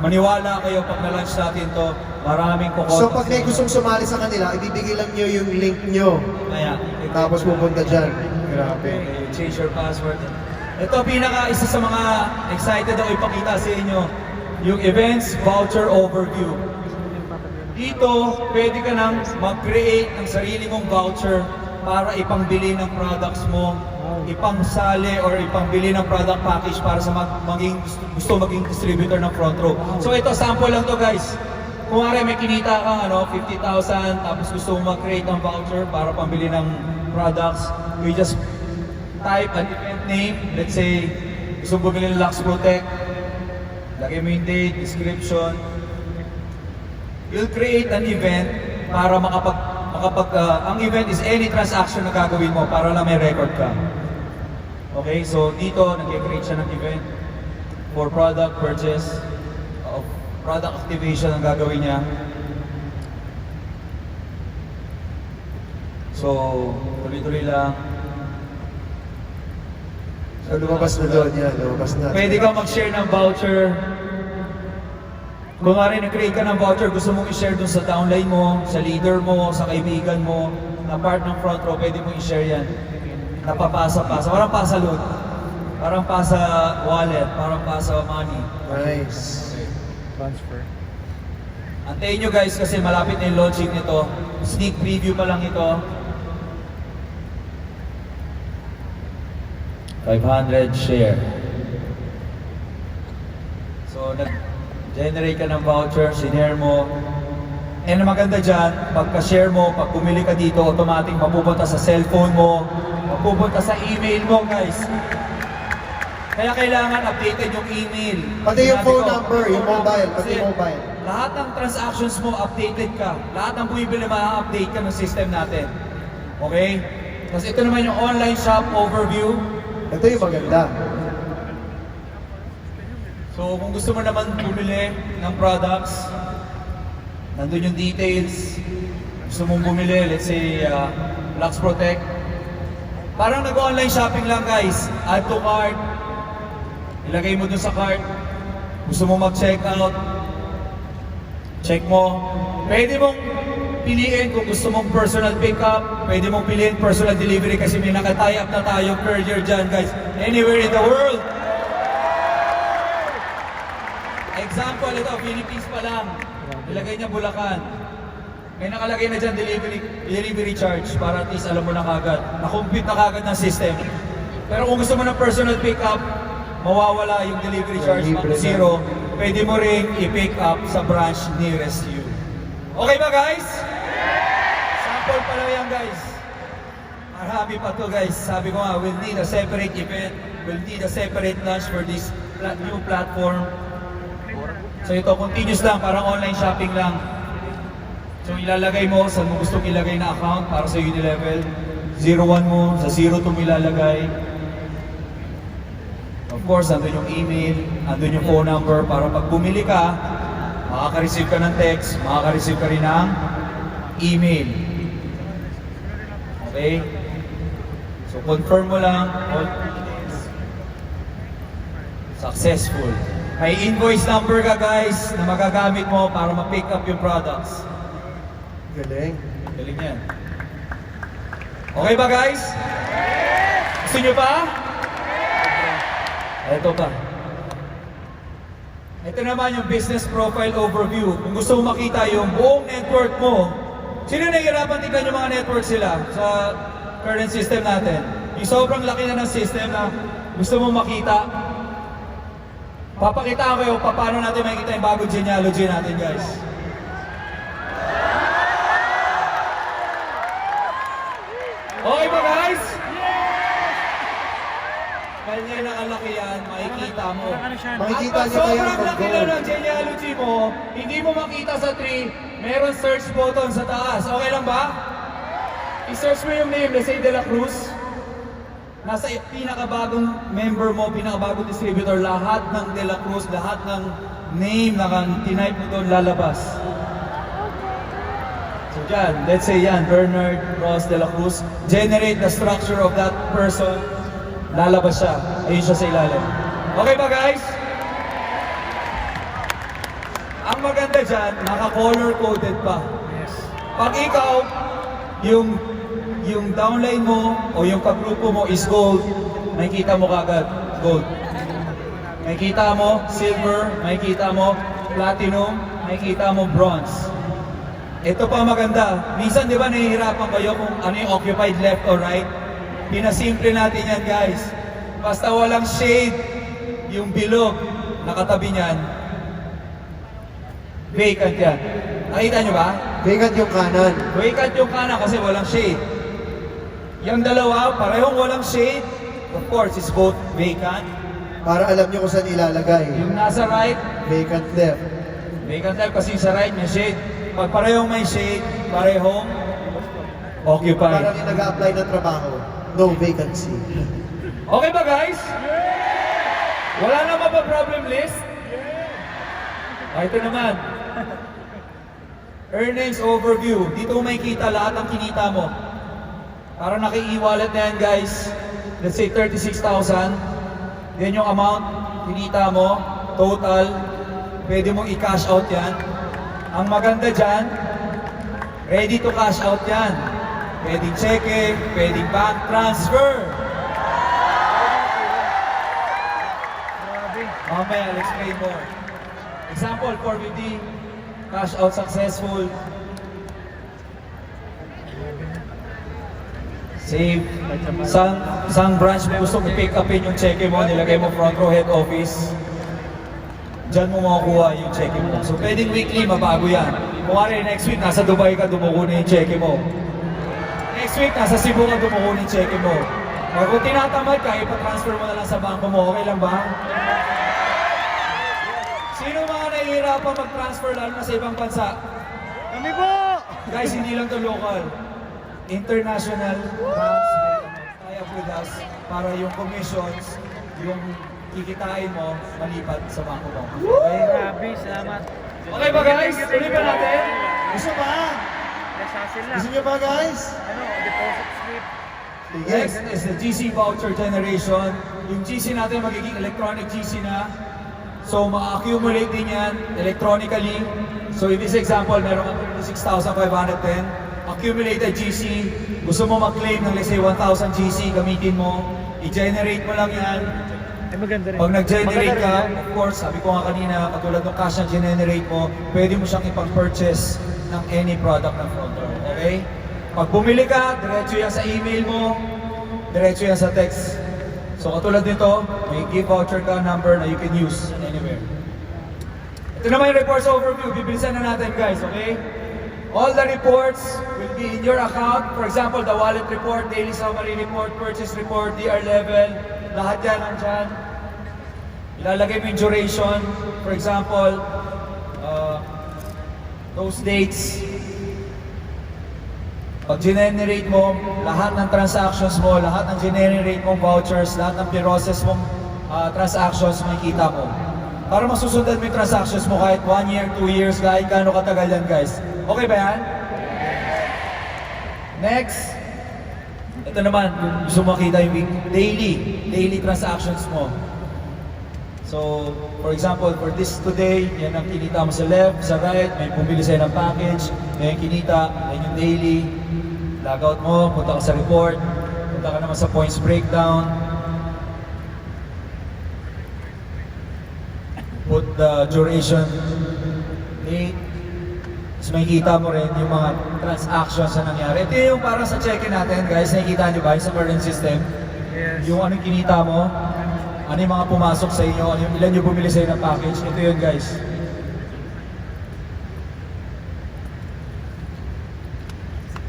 Maniwala kayo pag na-launch natin to, maraming kukontak. So, pag may gustong sumali sa kanila, ibibigay lang nyo yung link nyo. Kaya, Tapos pupunta dyan. Grabe. okay, change your password. Ito isa sa mga excited ako ipakita sa inyo, yung events voucher overview. Dito, pwede ka nang mag-create ng sarili mong voucher para ipangbili ng products mo, ipangsali or ipangbili ng product package para sa gusto maging distributor ng front row. So ito, sample lang to guys. Kung may kinita kang 50,000 tapos gusto mo mag-create ng voucher para pambili ng products, you just type an event name. Let's say, gusto mo bumili ng Lux Protect. Lagay mo yung date, description. You'll create an event para ang event is any transaction na gagawin mo para lang may record ka. Okay, so dito nag-create siya ng event for product purchase, product activation ang gagawin niya. So, tuloy-tuloy lang. So, lumabas na doon yan. Lumabas na. Pwede kang mag-share ng voucher. Kung nag-create ka ng voucher, gusto mong i-share dun sa downline mo, sa leader mo, sa kaibigan mo, na part ng front row, pwede mong i-share yan. Napapasa-pasa. Parang pasa load. Parang pasa wallet. Parang pasa money. Nice. Transfer. Antayin nyo guys kasi malapit na yung launching nito. Sneak preview pa lang ito. 500 share. So, nag-generate ka ng voucher, sinare mo. And ang maganda dyan, pagka-share mo, pag bumili ka dito, automatic mapupunta sa cellphone mo, mapupunta sa email mo, guys. Kaya kailangan updated yung email. Pati yung Sinabi phone ko, number, yung mobile, pati kasi yung mobile. Lahat ng transactions mo, updated ka. Lahat ng bumibili, ma-update ka ng system natin. Okay? Kasi ito naman yung online shop overview. Ito yung maganda. So kung gusto mo naman bumili ng products, nandun yung details. Gusto mong bumili, let's say, Lux Protect. Parang nag-online shopping lang guys. Add to cart. Ilagay mo dun sa cart. Gusto mo mag-check out. Check mo. Pwede mong piliin kung gusto mong personal pickup. Pwede mong piliin personal delivery kasi may naka-tie up na tayo courier dyan guys. Anywhere in the world. Example, ito, Philippines pa lang. Ilagay niya Bulacan. May nakalagay na dyan delivery charge para at least alam mo na kagad. Na-compute na kagad ng system. Pero kung gusto mo ng personal pickup, mawawala yung delivery charge, Libre na. zero. Pwede mo ring i-pick up sa branch nearest you. Okay ba guys? Sample pa lang yan guys. Marami pa to guys. Sabi ko nga, we'll need a separate event. We'll need a separate launch for this new platform. So ito, continuous lang, parang online shopping lang. So ilalagay mo saan mo gustong ilagay na account para sa Unilevel. 01 mo, sa 02 mo ilalagay. Of course, andun yung email, andun yung phone number para pag bumili ka, makaka-receive ka ng text, makaka-receive ka rin ng email. Okay? So confirm mo lang, all successful. May invoice number ka guys na magagamit mo para ma-pick up yung products. Galing. Galing yan. Okay ba guys? Gusto nyo pa? Ito pa. Ito naman yung business profile overview. Kung gusto mo makita yung buong network mo, sino nahihirapan tignan yung mga network sila sa current system natin? Yung sobrang laki na ng system na gusto mo makita. Papakita ko kayo paano natin makikita yung bagong genealogy natin guys. Okay ba guys? Kanya nakalaki yan, makikita mo. Makikita At niyo pag kaya sobrang pag laki na ng genealogy mo, hindi mo makita sa tree, meron search button sa taas. Okay lang ba? I-search mo yung name, let's say De La Cruz. Nasa pinakabagong member mo, pinakabagong distributor, lahat ng De La Cruz, lahat ng name na tinype mo doon lalabas. So dyan, let's say yan, Bernard Ross De La Cruz, generate the structure of that person, lalabas siya. Ayun siya sa ilalim. Okay ba guys? Ang maganda dyan, naka-color coded pa. Pag ikaw, yung downline mo o yung kagrupo mo is gold, makikita mo kagad, gold. Makikita mo silver, makikita mo platinum, makikita mo bronze. Ito pa maganda, minsan di ba nahihirapan kayo kung ano yung occupied left or right? Pinasimple natin yan guys. Basta walang shade, yung bilog, nakatabi niyan, vacant yan. Nakita nyo ba? Vacant yung kanan. Vacant yung kanan kasi walang shade. Yung dalawa, parehong walang shade. Of course, it's both vacant. Para alam niyo kung saan ilalagay. Yung nasa right, Vacant left. vacant type kasi sa right may shade. Pag parehong may shade, parehong occupied. Parang yung nag-a-apply ng trabaho. No vacancy. Okay ba guys? Wala na ba problem list? Ito naman. Earnings overview. Dito mo makikita lahat ng kinita mo. Parang naki-e-wallet na yan guys. Let's say 36,000. Yan yung amount, kinita mo, total. Pwede mong i-cash out yan. Ang maganda dyan, ready to cash out yan. Pwedeng cheque, pwedeng bank transfer. Mamaya, I'll explain more. Example, 450, cash out successful. Save. Sang branch mo gusto mo pick upin yung cheque mo, nilagay mo front row head office. Diyan mo makukuha yung cheque mo. So pwedeng weekly, mabago yan. Kumari next week, nasa Dubai ka, dumuko na yung cheque mo. Next week, nasa Cebu ka, dumuko na yung cheque mo. Kung tinatamad ka, ipatransfer mo na lang sa bangko mo. Okay lang ba? Sino mga nahihirapan mag-transfer lalo na sa ibang bansa? Kami po! Guys, hindi lang to local. International banks tie up with us para yung commissions, yung kikitain mo, malipat sa bangko mo. Okay? Grabe, salamat. Okay ba guys? Tuloy ba natin? Gusto ba? Nasa hassle lang. Gusto niyo ba guys? Ano, deposit slip. Next is the GC voucher generation. Yung GC natin magiging electronic GC na. So, ma-accumulate din yan electronically. So, in this example, meron kang 36,510. Accumulated GC. Gusto mo mag-claim ng let's say 1,000 GC, gamitin mo. I-generate mo lang yan. Ay, maganda rin. Pag nag-generate Maganda ka, rin yan. of course, sabi ko nga kanina, katulad ng cash na generate mo, pwede mo siyang ipag-purchase ng any product ng Frontrol. Okay? Pag bumili ka, diretso yan sa email mo, diretso yan sa text. So katulad nito, may gift voucher ka number na you can use anywhere. Ito naman yung reports overview. Bibilisan na natin guys, okay? All the reports will be in your account. For example, the wallet report, daily summary report, purchase report, DR level, lahat yan nandyan. Ilalagay mo yung duration. For example, those dates. Pag generate mo, lahat ng transactions mo, lahat ng generate mong vouchers, lahat ng process mong transactions, makikita mo. Para masusundan mo yung transactions mo kahit 1 year, 2 years, kahit gaano katagal yan guys. Okay ba yan? Next. Ito naman, kung gusto mo makita yung daily transactions mo. So, for example, for this today, yan ang kinita mo sa left, sa right, may bumili sa'yo ng package, yan yung kinita, yan yung daily. Logout mo, punta ka sa report, punta ka naman sa points breakdown. Put the duration, date. Tapos makikita mo rin yung mga transactions na nangyari. Ito yung para sa check-in natin, guys. Nakikita nyo ba yung sa current system? Yes. Yung anong kinita mo, ano yung mga pumasok sa inyo, ilan yung bumili sa inyo ng package. Ito yun, guys.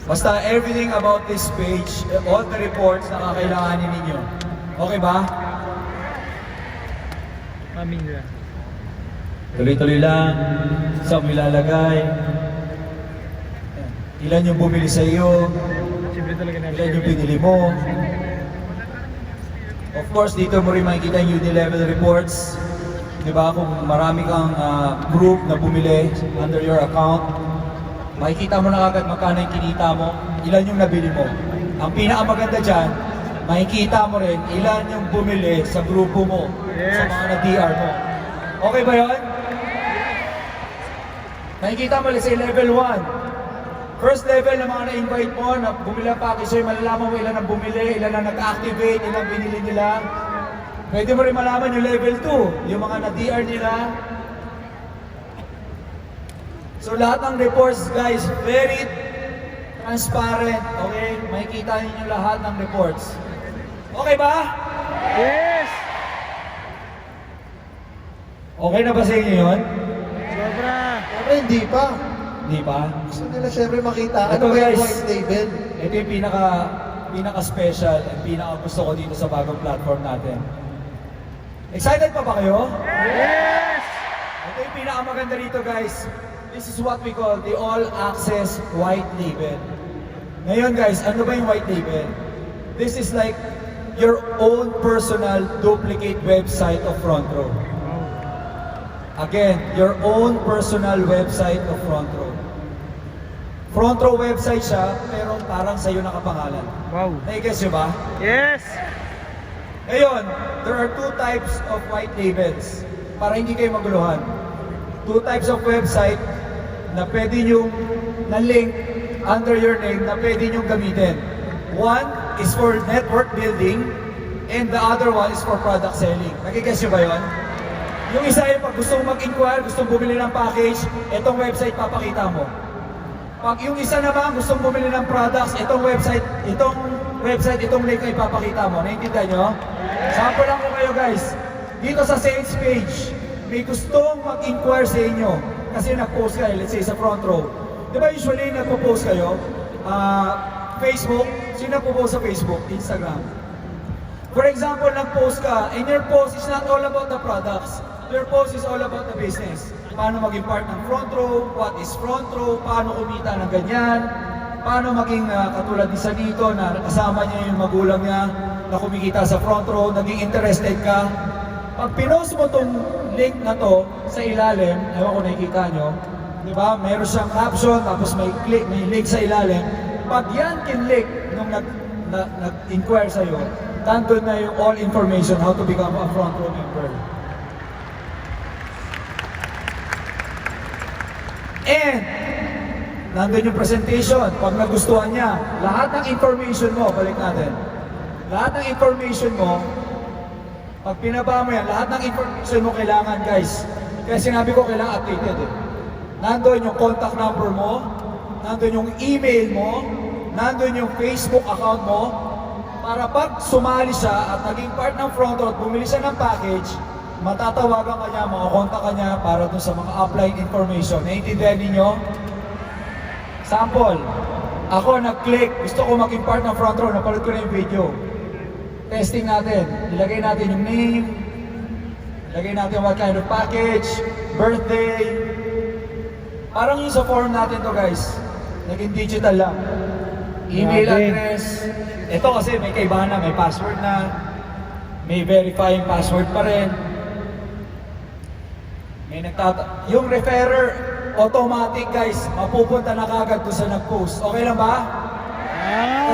Basta everything about this page, all the reports na kakailanganin ninyo. Okay ba? Mamin nila. Tuloy-tuloy lang. Saan mo ilalagay? Ilan yung bumili sa iyo? Siyempre talaga na. Ilan yung binili mo? Of course, dito mo rin makikita yung uni-level reports. Di ba? Kung marami kang group na bumili under your account, makikita mo na agad magkano yung kinita mo, ilan yung nabili mo. Ang pinakamaganda dyan, makikita mo rin ilan yung bumili sa grupo mo, sa mga na-DR mo. Okay ba yun? Makikita mo, let's say level 1. First level na mga na-invite mo, na bumili ang package sa'yo, malalaman mo ilan ang bumili, ilan ang nag-activate, ilan binili nila. Pwede mo rin malaman yung level 2, yung mga na-DR nila. So lahat ng reports guys, very transparent, okay? Makikita ninyo lahat ng reports. Okay ba? Yes! Okay na ba sa inyo yun? Sobra! Pero hindi pa. Di ba? Gusto nila syempre makita Ito, ano ba yung guys. white label. Ito yung pinaka-special at pinaka-gusto ko dito sa bagong platform natin. Excited pa ba kayo? Yes! Ito yung pinakamaganda dito guys. This is what we call the all-access white label. Ngayon guys, ano ba yung white label? This is like your own personal duplicate website of Front Row. Again, your own personal website of Front Row. Front Row website siya, pero parang sa'yo nakapangalan. Wow! Nai-guess nyo ba? Yes! Ngayon, there are two types of white labels para hindi kayo maguluhan. Two types of website na pwede nyo na-link under your name na pwede nyo gamitin. One is for network building and the other one is for product selling. Nakikess nyo ba yun? Yung isa ay pag gusto mong mag-inquire, gusto mong bumili ng package, itong website papakita mo. Pag yung isa naman gusto mong bumili ng products, itong website, itong link ay papakita mo. Naintindihan nyo? Sample lang ko kayo guys. Dito sa sales page, may gustong mag-inquire sa inyo. Kasi nag-post kayo, let's say sa Front Row. Di ba usually nagpo-post kayo? Facebook, sino nagpo-post sa Facebook? Instagram. For example, nag-post ka, and your post is not all about the products. Your post is all about the business. Paano maging part ng Front Row, what is Front Row, paano kumita ng ganyan, paano maging katulad ni Sanito na kasama niya yung magulang niya na kumikita sa Front Row, naging interested ka. Pag pinost mo tong link na to sa ilalim, ewan ko nakikita nyo, di ba? Meron siyang caption, tapos may link sa ilalim. Pag yan kinlik nung nag-inquire sa'yo, nandun na yung all information how to become a front row member. And, nandun yung presentation. Pag nagustuhan niya, lahat ng information mo, balik natin. Lahat ng information mo, pag pinaba mo yan, lahat ng information mo kailangan, guys. Kaya sinabi ko, kailangan updated eh. Nandun yung contact number mo, nandun yung email mo, nandun yung Facebook account mo, para pag sumali siya at naging part ng front row at bumili siya ng package, matatawagan ka niya, makakontak ka niya para dun sa mga upline information. Naiintindihan ninyo? Sample, ako nag-click, gusto ko maging part ng front row, napanood ko na yung video. Testing natin, ilagay natin yung name, ilagay natin what kind of package, birthday. Parang yung sa form natin to guys, naging digital lang. Email Grabe. address, ito kasi may kaibahan na, may password na, may verifying password pa rin. May yung referrer, automatic guys, mapupunta na kagad doon sa nag-post. Okay lang ba?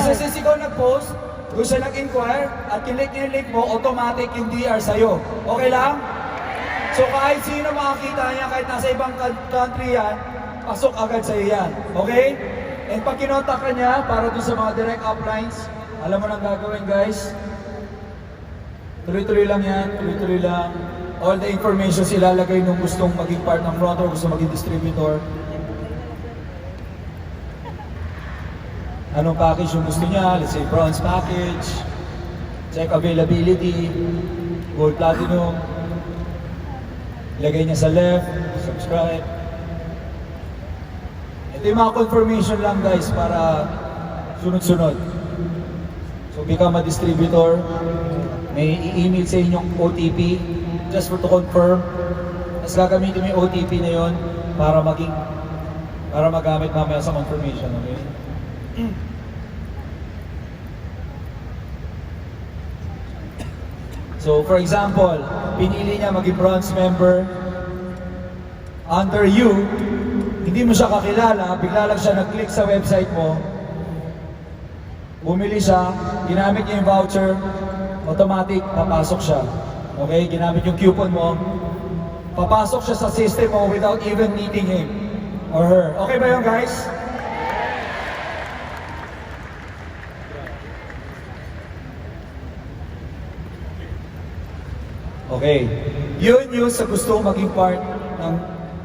Kasi since ikaw nag-post, doon siya nag-inquire, at kinlik niya yung link mo, automatic yung DR sa'yo. Okay lang? So kahit sino makakita niya, kahit nasa ibang country yan, pasok agad sa'yo yan. Okay? And pag kinontak ka niya, para doon sa mga direct uplines, alam mo nang gagawin guys. Tuloy-tuloy lang yan, tuloy-tuloy lang. All the information ilalagay nung gustong maging part ng front row, gusto maging distributor. Anong package yung gusto niya? Let's say bronze package, check availability, gold platinum. Ilagay niya sa left, subscribe. Ito yung mga confirmation lang guys para sunod-sunod. So become a distributor. May i-email sa inyong OTP just for to confirm. Tapos gagamitin mo yung OTP na yon para magamit mamaya sa confirmation. Okay? So for example, pinili niya maging bronze member. Under you, hindi mo siya kakilala, bigla lang siya nag-click sa website mo. Bumili siya, ginamit niya yung voucher, automatic, papasok siya. Okay, ginamit yung coupon mo, papasok siya sa system mo without even meeting him or her. Okay ba yun guys? Okay, yun yung sa gusto maging part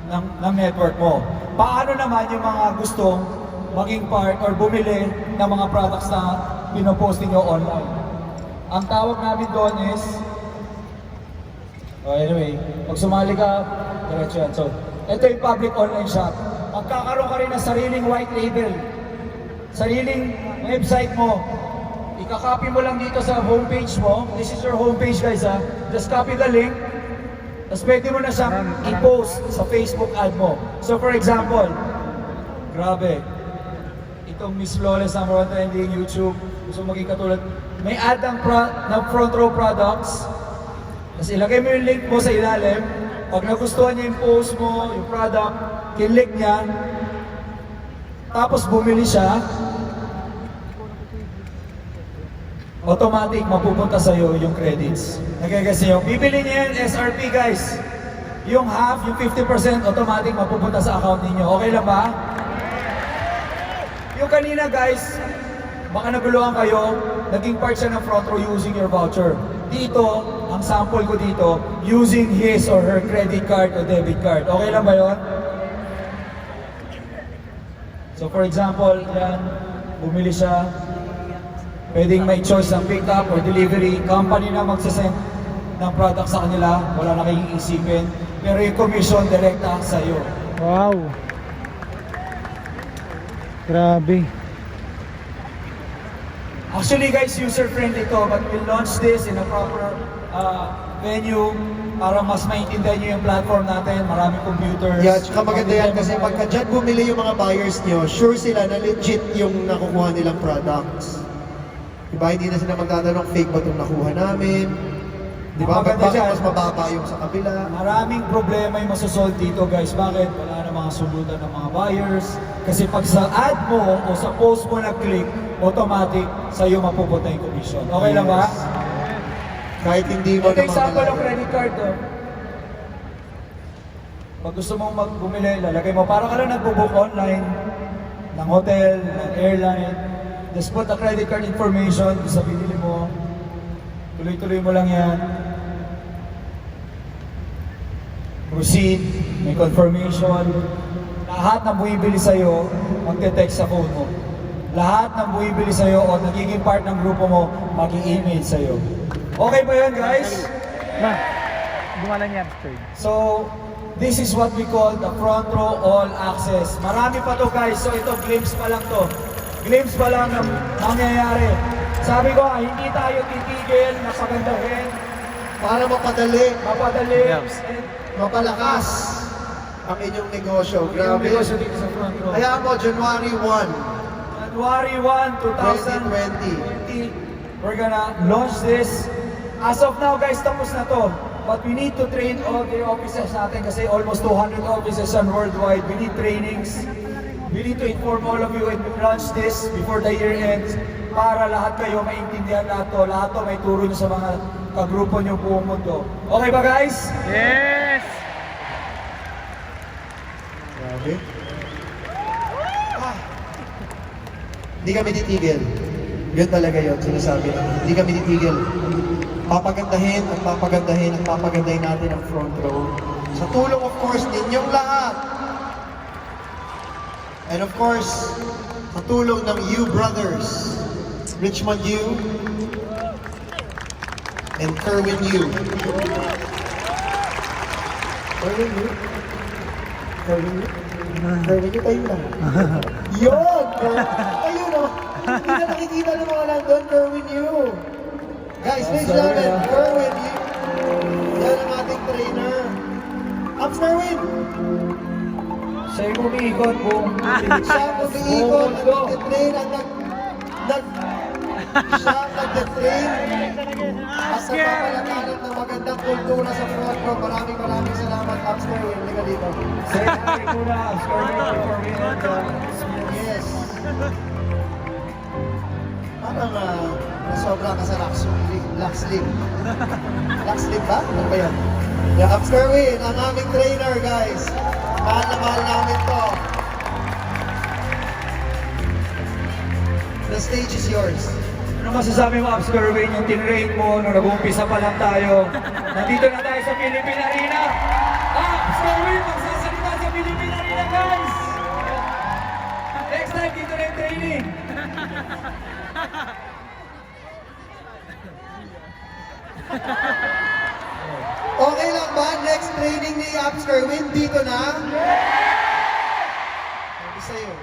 ng network mo. Paano naman yung mga gustong maging part or bumili ng mga products na pinopost niyo online? Ang tawag namin doon is, anyway, pag sumali ka, diretso yan. So, ito yung public online shop. Magkakaroon ka rin ng sariling white label, sariling website mo. Ika-copy mo lang dito sa homepage mo. This is your homepage guys ha. Just copy the link. Tapos pwede mo na siyang i-post sa Facebook ad mo. So for example, grabe, itong Miss Flawless #1 trending YouTube, gusto maging katulad, may ad ng front row products. Tapos ilagay mo yung link mo sa ilalim. Pag nagustuhan niya yung post mo, yung product, kinlik niya. Tapos bumili siya. Automatic mapupunta sa'yo yung credits. Nagagasi niyo, bibili niya yung SRP guys. Yung half, yung 50% automatic mapupunta sa account ninyo. Okay lang ba? Yung kanina guys, baka naguluhan kayo, naging part siya ng front row using your voucher. Dito, ang sample ko dito, using his or her credit card or debit card. Okay lang ba yun? So for example, yan, bumili siya. Pwedeng may choice ng pick up or delivery. Company na magsasend ng product sa kanila, wala na kayong isipin. Pero yung commission, direkta sa iyo. Wow. Grabe. Actually guys, user-friendly to, but we'll launch this in a proper venue para mas maintindihan nyo yung platform natin. Maraming computers. Yeah, tsaka maganda yan kasi pagka dyan bumili yung mga buyers nyo, sure sila na legit yung nakukuha nilang products. Diba, hindi na sila magtatanong fake ba itong nakuha namin? Diba, Maganda bakit dyan. mas mababa yung sa kabila? Maraming problema yung masosolve dito guys. Bakit? Wala na mga sulutan ng mga buyers. Kasi pag sa ad mo o sa post mo na-click, automatic sa'yo mapupunta yung commission. Okay lang ba? Yes. Kahit hindi mo Ito yung sample ng naman credit card, oh. Pag gusto mong bumili, lalagay mo. Para ka lang nagbo-book online ng hotel, ng airline. Just put the credit card information sa binili mo. Tuloy-tuloy mo lang yan. Proceed, may confirmation. Lahat ng buibili sa'yo, magte-text sa phone mo. Lahat ng buibili sa'yo o nagiging part ng grupo mo, mag-i-email sa'yo. Okay ba yun, guys? Ma, gumalan yan, straight. So, this is what we call the front row all access. Marami pa to, guys. So, ito, glimpse pa lang to. Glimpse pa lang ng mangyayari. Sabi ko, hindi tayo titigil na pagandahin, para mapadali, mapadali, Yes. and mapalakas ang inyong negosyo. yung Grabe. negosyo dito sa front row. Kaya mo, January 1, January 1, 2020, we're gonna launch this. As of now, guys, tapos na to. But we need to train all the officers natin kasi almost 200 officers on worldwide. We need trainings. We need to inform all of you and launch this before the year ends para lahat kayo maintindihan lahat to. Lahat to may turo nyo sa mga kagrupo nyo buong mundo. Okay ba, guys? Yes! grabe. Hindi kami titigil. Yun talaga yun, sinasabi namin. Hindi kami titigil. Papagandahin at papagandahin at papagandahin natin ang front row. Sa tulong, of course, ninyong lahat. And of course, sa tulong ng you brothers, Richmond U and Kerwin U. Kerwin U? Kerwin U? Kerwin U, kayo lang. Yun! Kayo no? Hindi na nakikita ng mga lang doon, Kerwin U. Guys, ladies and gentlemen, Kerwin U. Yan ang ating trainer. Up, Kerwin! Siya yung umiikot buong Siya ang umiikot, nag-train, siya ang nag-train at nagpapalakanan ng magandang kultura sa front row. Maraming salamat, Ups Kerwin. Halika dito. Say hi muna, sorry before we end. Yes. Parang sobra ka sa Lax Slim. Lax Slim ba? Ano ba yan? Yeah, Ups Kerwin, ang aming trainer, guys. Mahal na mahal namin to. The stage is yours. Ano masasabi mo, Ups Kerwin, yung tinrate mo nung nag-uumpisa pa lang tayo? Nandito na tayo sa Philippine Arena. Ups Kerwin, magsasalita sa Philippine Arena, guys! Next time, dito na yung training. Okay lang ba? Next training ni Ups Kerwin, dito na? Sabi sa'yo.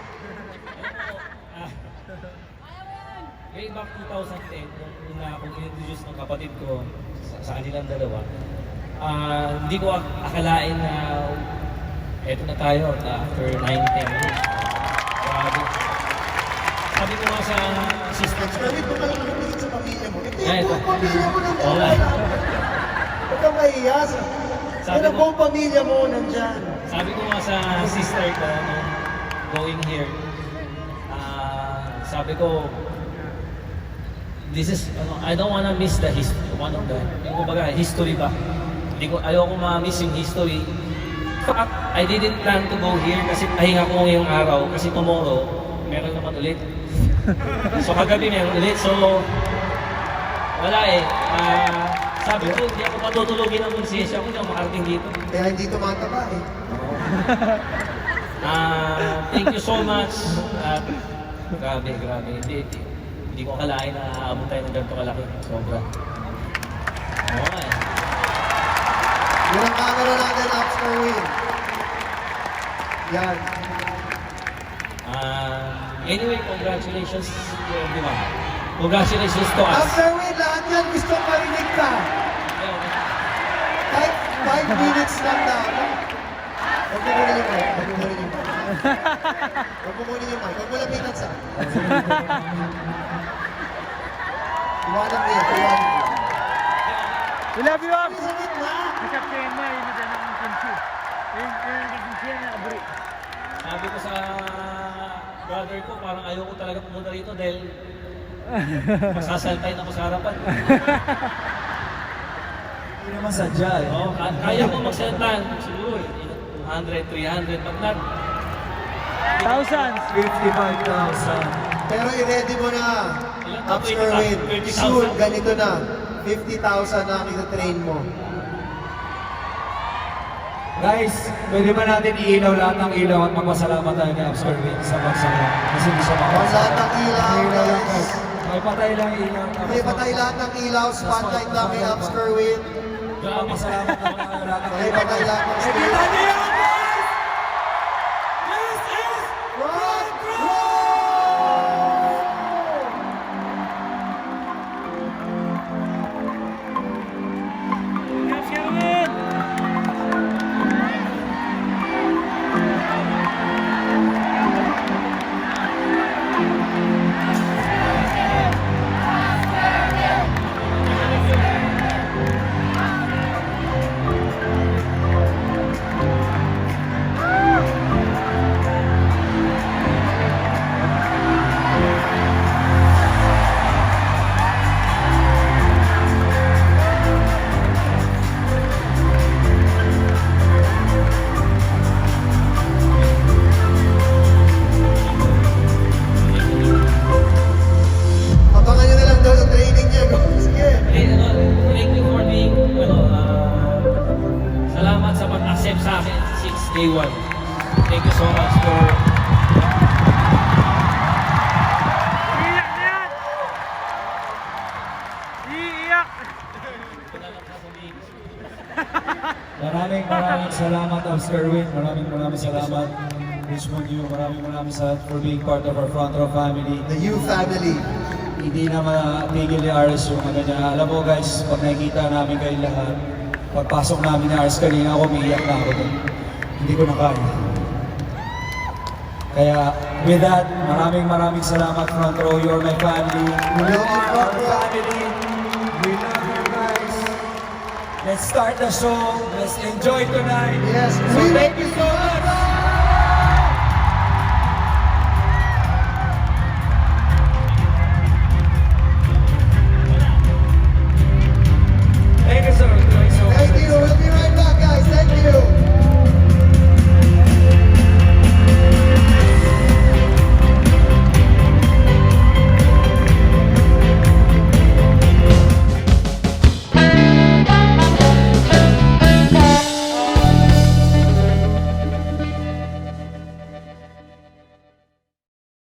Way back 2010, nung una akong introduce ng kapatid ko sa kanilang dalawa, hindi ko akalain na eto na tayo after 9-10 years. Grabe. Sabi ko nga sa sister Ups ko, Kerwin, kung ka lang nakikinig sa pamilya mo. Ito Ay, yung ito. buong pamilya mo nandyan. Oo nga. Huwag kang mahiya. Sabi Yan ang mo- buong pamilya mo nandyan. sabi ko nga sa sister ko nung going here, sabi ko, this is, I don't wanna miss the history, one of the, yung kumbaga, history ba? Ayoko ma-miss yung history. In fact, I didn't plan to go here kasi pahinga ko ngayong araw kasi tomorrow, meron naman ulit. So kagabi meron ulit, so wala eh. Sabi ko, hindi ako patutulogin ang konsensya ko, hindi ako makarating dito. Kaya hindi tumataba eh. Thank you so much. At grabe. Hindi ko akalain na aabot tayo ng ganito kalaki. Sobra. Oo nga eh. Yun ang camera natin, Ups Kerwin. Yan. Anyway, congratulations to everyone. Congratulations to us. Ups Kerwin, lahat yan gusto marinig ka. Kahit 5 minutes lang na. Huwag mo muna yung mic. Huwag mo muna yung mic. Huwag mo muna yung mic. Huwag mo lapitan sa. Iwanan mo yan. Iwanan mo. We love you, Ops! Sa gitna. Nakapkain na, yun na ang kunsi. Yun ang kunsi na abri. Sabi ko sa brother ko, parang ayoko talaga pumunta rito dahil masasaltayin ako sa harapan. Hindi naman sadya eh. Oo, kaya ko magsaltahan, siguro 200, 300, but not Thousands. 55,000. Pero i-ready mo na, Ilan ba? Ups Kerwin. 20,000? Soon, ganito na. 50,000 na ang ito-train mo. Guys, pwede ba natin iilaw lahat ng ilaw at magpasalamat tayo kay Ups Kerwin sa pagsaya? Kasi hindi siya Ang lahat ng ilaw, Ilaw lang guys. guys. May patay lang ilaw. tapos May patay lahat ng ilaw, spotlight lang kay Ups Kerwin. grabe. Pasalamat naman ang lahat ng May patay lahat ng Kita stage. niyo yan, guys! This is Front Yes, Kerwin! Abangan nyo na lang doon sa training niya. Go, sige. Hey, thank you for being, salamat sa pag-accept sa akin since day one. Thank you so much for Iiyak na yan! Iiyak! Maraming salamat, Ups Kerwin. Maraming salamat, Richmond U. Maraming salamat for being part of our front row family. The U family. Hindi na matigil ni Ars yung ano niya. Alam mo guys, pag nakikita namin kayo lahat, pagpasok namin ni Ars kanina ako, umiiyak na ako doon. Hindi ko na kaya. Kaya with that, maraming salamat front row. You're my family. We love you, are our front row. family. We love you guys. Let's start the show. Let's enjoy tonight. Yes, So we thank you so much.